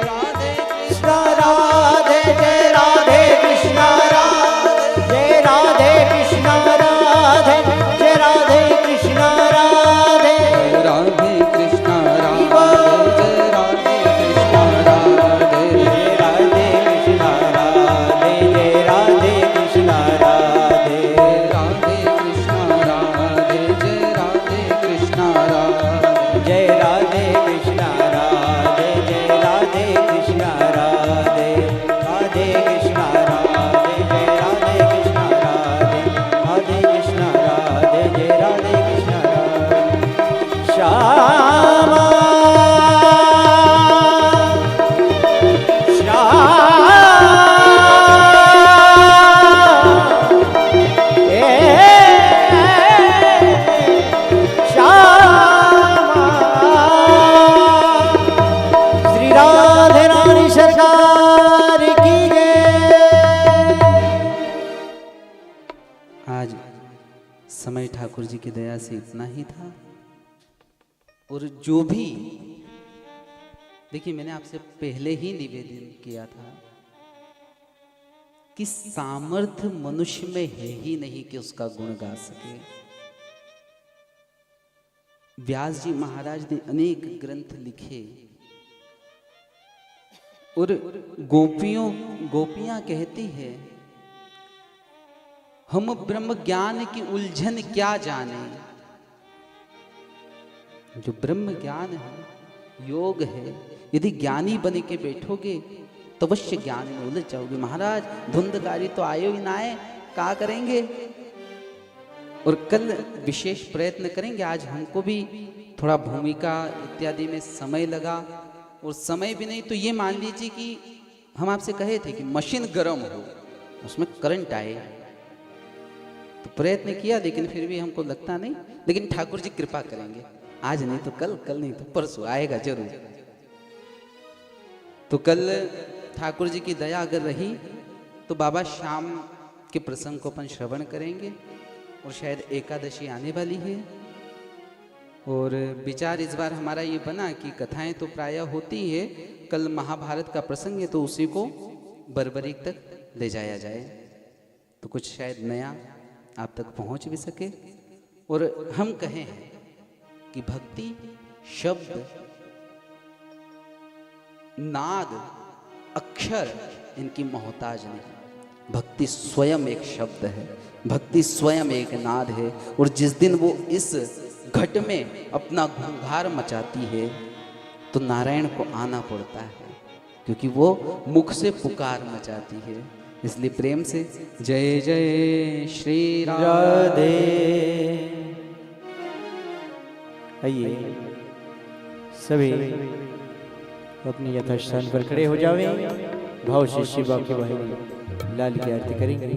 राधे कृष्णा राधे जय राधे कृष्णा राधे जय राधे कृष्णा राधे जय राधे कृष्णा राधे राधे कृष्णा राधे जय राधे कृष्णा राधे जय राधे कृष्णा राधे जय राधे कृष्णा राधे राधे कृष्णा राधे जय राधे कृष्णा राधे जय राधे कृष्णा राधे जय राधे कृष्णा राधे राधे कृष्णा राधे जय राधे कृष्णा राधे राधे कृष्णा राधे जय राधे कृष्णा राधे श्यामा श्री राधे रानी सरकार की जय। आज समय ठाकुर जी की दया से इतना ही था। और जो भी देखिए, मैंने आपसे पहले ही निवेदन किया था कि सामर्थ्य मनुष्य में है ही नहीं कि उसका गुण गा सके। व्यास जी महाराज ने अनेक ग्रंथ लिखे और गोपियां कहती है, हम ब्रह्म ज्ञान की उलझन क्या जाने। जो ब्रह्म ज्ञान है, योग है, यदि ज्ञानी बन के बैठोगे तो अवश्य ज्ञान में उलझ जाओगे। महाराज धुंधकारी तो आयो ही ना आए, क्या करेंगे। और कल विशेष प्रयत्न करेंगे। आज हमको भी थोड़ा भूमिका इत्यादि में समय लगा, और समय भी नहीं तो ये मान लीजिए कि हम आपसे कहे थे कि मशीन गर्म हो, उसमें करंट आए, तो प्रयत्न किया, लेकिन फिर भी हमको लगता नहीं। लेकिन ठाकुर जी कृपा करेंगे, आज नहीं तो कल, कल नहीं तो परसों आएगा जरूर। तो कल ठाकुर जी की दया अगर रही तो बाबा श्याम के प्रसंग को अपन श्रवण करेंगे, और शायद एकादशी आने वाली है। और विचार इस बार हमारा ये बना कि कथाएं तो प्रायः होती है, कल महाभारत का प्रसंग है तो उसी को बर्बरीक तक ले जाया जाए, तो कुछ शायद नया आप तक पहुंच भी सके। और हम कहें कि भक्ति शब्द, नाद, अक्षर इनकी मोहताज नहीं। भक्ति स्वयं एक शब्द है, भक्ति स्वयं एक नाद है। और जिस दिन वो इस घट में अपना घूंघार मचाती है तो नारायण को आना पड़ता है, क्योंकि वो मुख से पुकार मचाती है। इसलिए प्रेम से जय जय श्री राधे। आइए सभी अपनी यथास्थान पर खड़े हो जावे, भाव से शिवा की वाहिनी लाल की आरती करेंगे।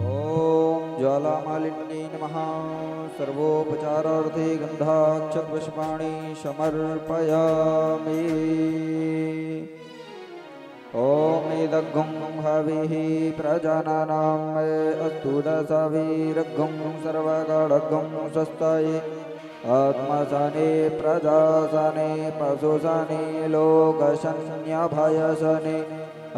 ओम ज्वालामालिन्यै नमः। सर्वोपचारार्थे गन्धाक्षतपुष्पाणि समर्पयामि। ओम इदग्गुं हविः प्रजानानां मे अस्तु दशभिरग्गुं सर्वगणग्गुं स्वस्ताये आत्मसने प्रजासने पशुसने लोकशन्यभयसने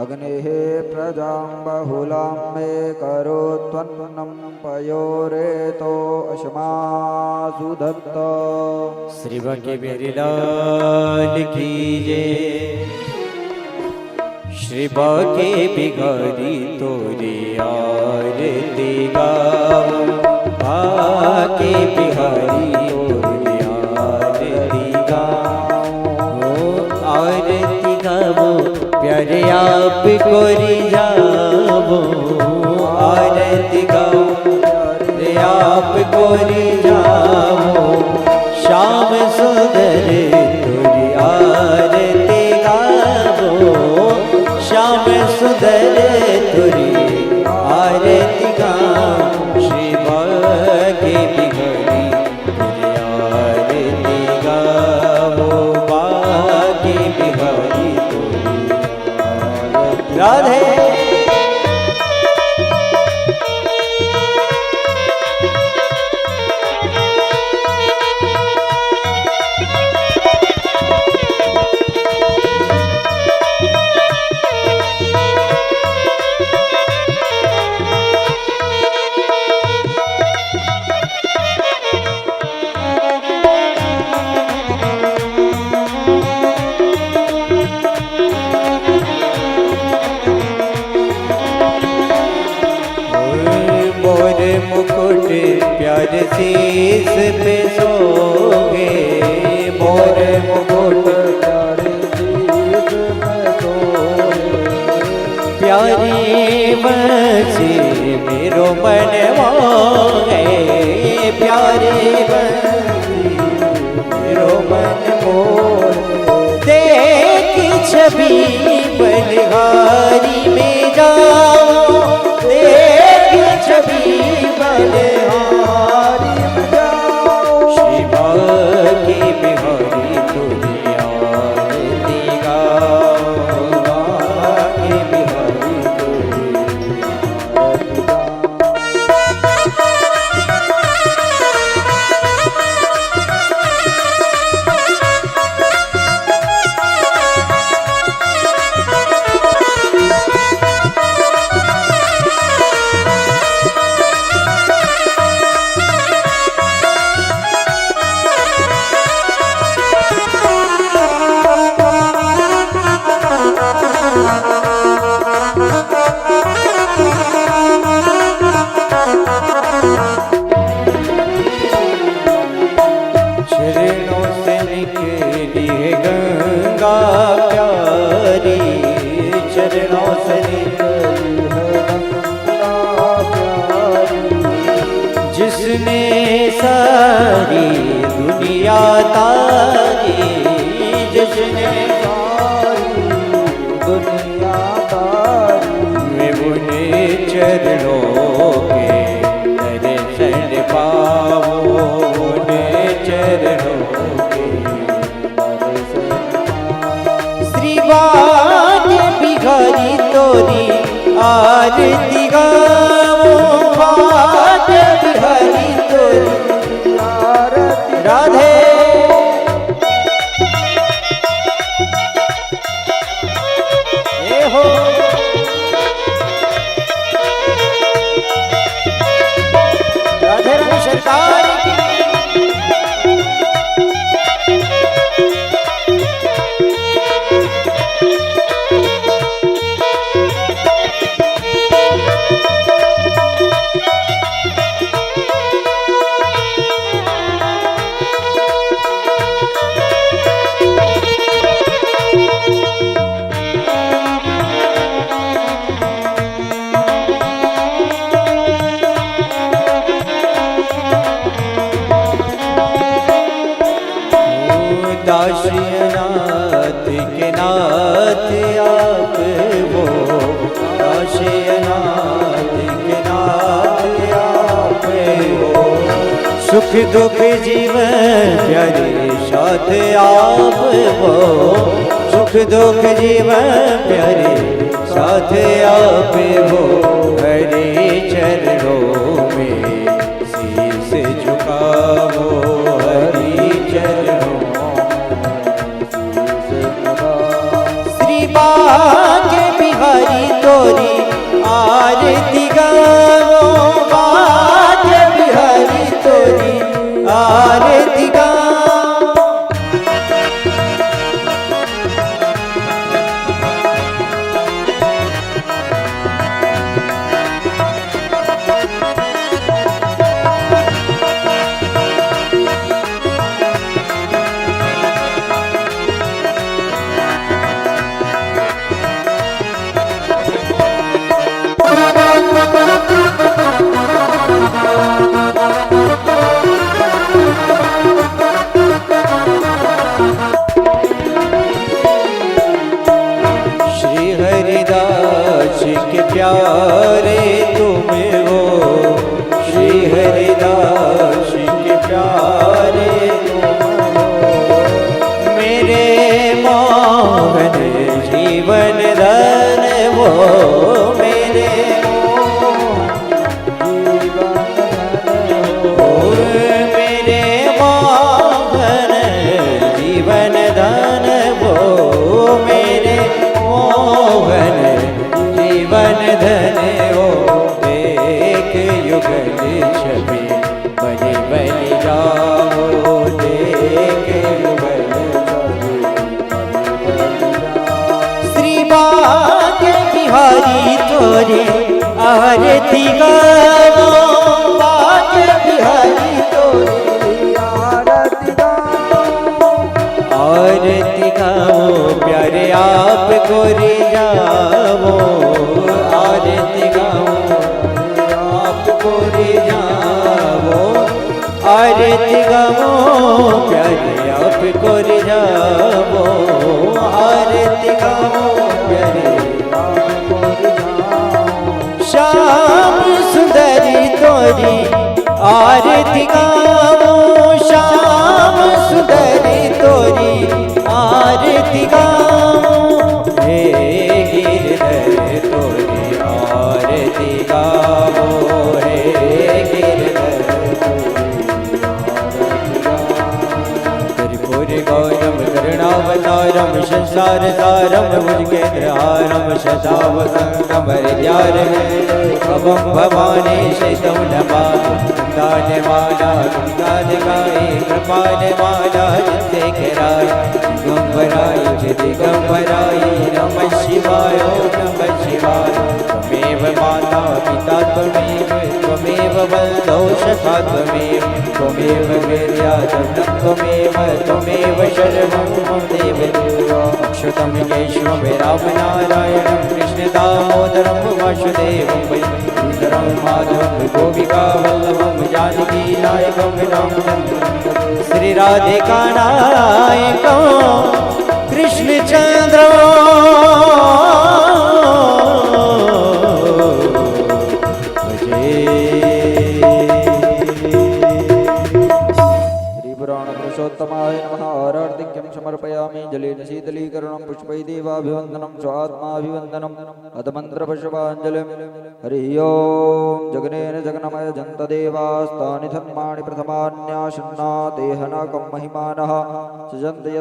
अग्नेः प्रजां बहुलां मे करोत्वन्नं पयोरेतो अश्मासु दत्त। श्री बांके बिहारी लाल की जय। श्री बांके बिहारी तोरे आरती गाओ, बांके बिहारी तोरे आरती गाओ, आरती गाओ प्यारे आप को रिझाओ, आरती गाओ प्यारे आप को रिझाओ। श्याम सुंदर तुरी आरती गाओ, श्याम सुंदर तुरी आरती गाओ। श्री बांके बिहारी तुरी आरती गाओ, बांके बिहारी तुरी राधे। शीस पे सोगे मोर मुकुट प्यारे शीस पे सोए प्यारी बंसी मेरो मन मोहे प्यारी बंसी मेरो मन मोहे देख छवि बलिहारी में जाओ देख छवि बलिहारी में जाओ शिवा की बिहारी तुझी आरती गाओ की बिहारी तुझी आरती गाओ चरणों से निकली है गंगा प्यारी चरणों से निकली है गंगा प्यारी जिसने सारी दुनिया तारी जिसने सारी दुनिया तारी मैं उन्हें चरणों के दर्शन पाऊं चरणों के श्री बाज बिहारी तोरी आरती गाओ बाज बिहारी तोरी आरती राधे हो राधे रानी सरकार की दाशियनाथ के नाथ आप वो दाशियनाथ के नाथ आप वो सुख दुख जीवन प्यारे साथ आप वो सुख दुख जीवन प्यारे साथ आप वो हरे चरणों में शीस झुकाओ हरि चरणों बाज बिहारी तोरी आरती गाओ बाज बिहारी तोरी आरती गाओ प्यारे तुम हो श्री हरिदास के प्यारे तुम हो मेरे मोहन जीवन धन वो मेरे मेरे मोहन जीवन धन वो मेरे मोहन जीवन धन हो देख युगल छवि बलि बलि जाओ देख युगल छवि श्री बाज बिहारी तोरे आरती गाओ बाज बिहारी तोरे आपको रिझावो आरती गाओ आपको रिझावो आरती गाओ प्यारे आपको रिझावो आरती गाओ प्यारे श्याम सुंदरी तोरी आरती गाओ श्याम सुंदरी तोरी आरती गाओ हे गिरधर तोरी आरती गाओ हे गिरधर त्रिपुर गौरम करुणावतारम संसार सारम भुजगेन्द्रहारम शतावसंगम हृदयारम भवम भवानी शैतम नमा गंगाधमाला गंगाधिकाय कृपालमाला जितेकराय दिगंबराय दिगंबराय नमः शिवाय नमः शिवाय त्वमेव माता पिता त्वमेव बन्धो सखा त्वमेव विद्या त्वमेव सर्वं मम देव अक्षतं केशवं रामनारायणं कृष्णदामोदरं वासुदेवं वै सुन्दरं माधवं गोपिका वल्लभं जानकी नायकं रामचन्द्रं श्रीराधिका नायकं कृष्णचन्द्र पुरुषोत्तमाय नमः आरार्तिक्यं समर्पयामि जलेन शीतलीकरणं पुष्पैदेवाभिवन्दनं स्वात्माभिवन्दनम् अधमन्त्रपुष्पाञ्जलिं हरिः ओं जगनेन जगन्मय जन्तदेवास्तानि धर्माणि प्रथमान्याशन्ना देहनाकं महिमानः सजन्त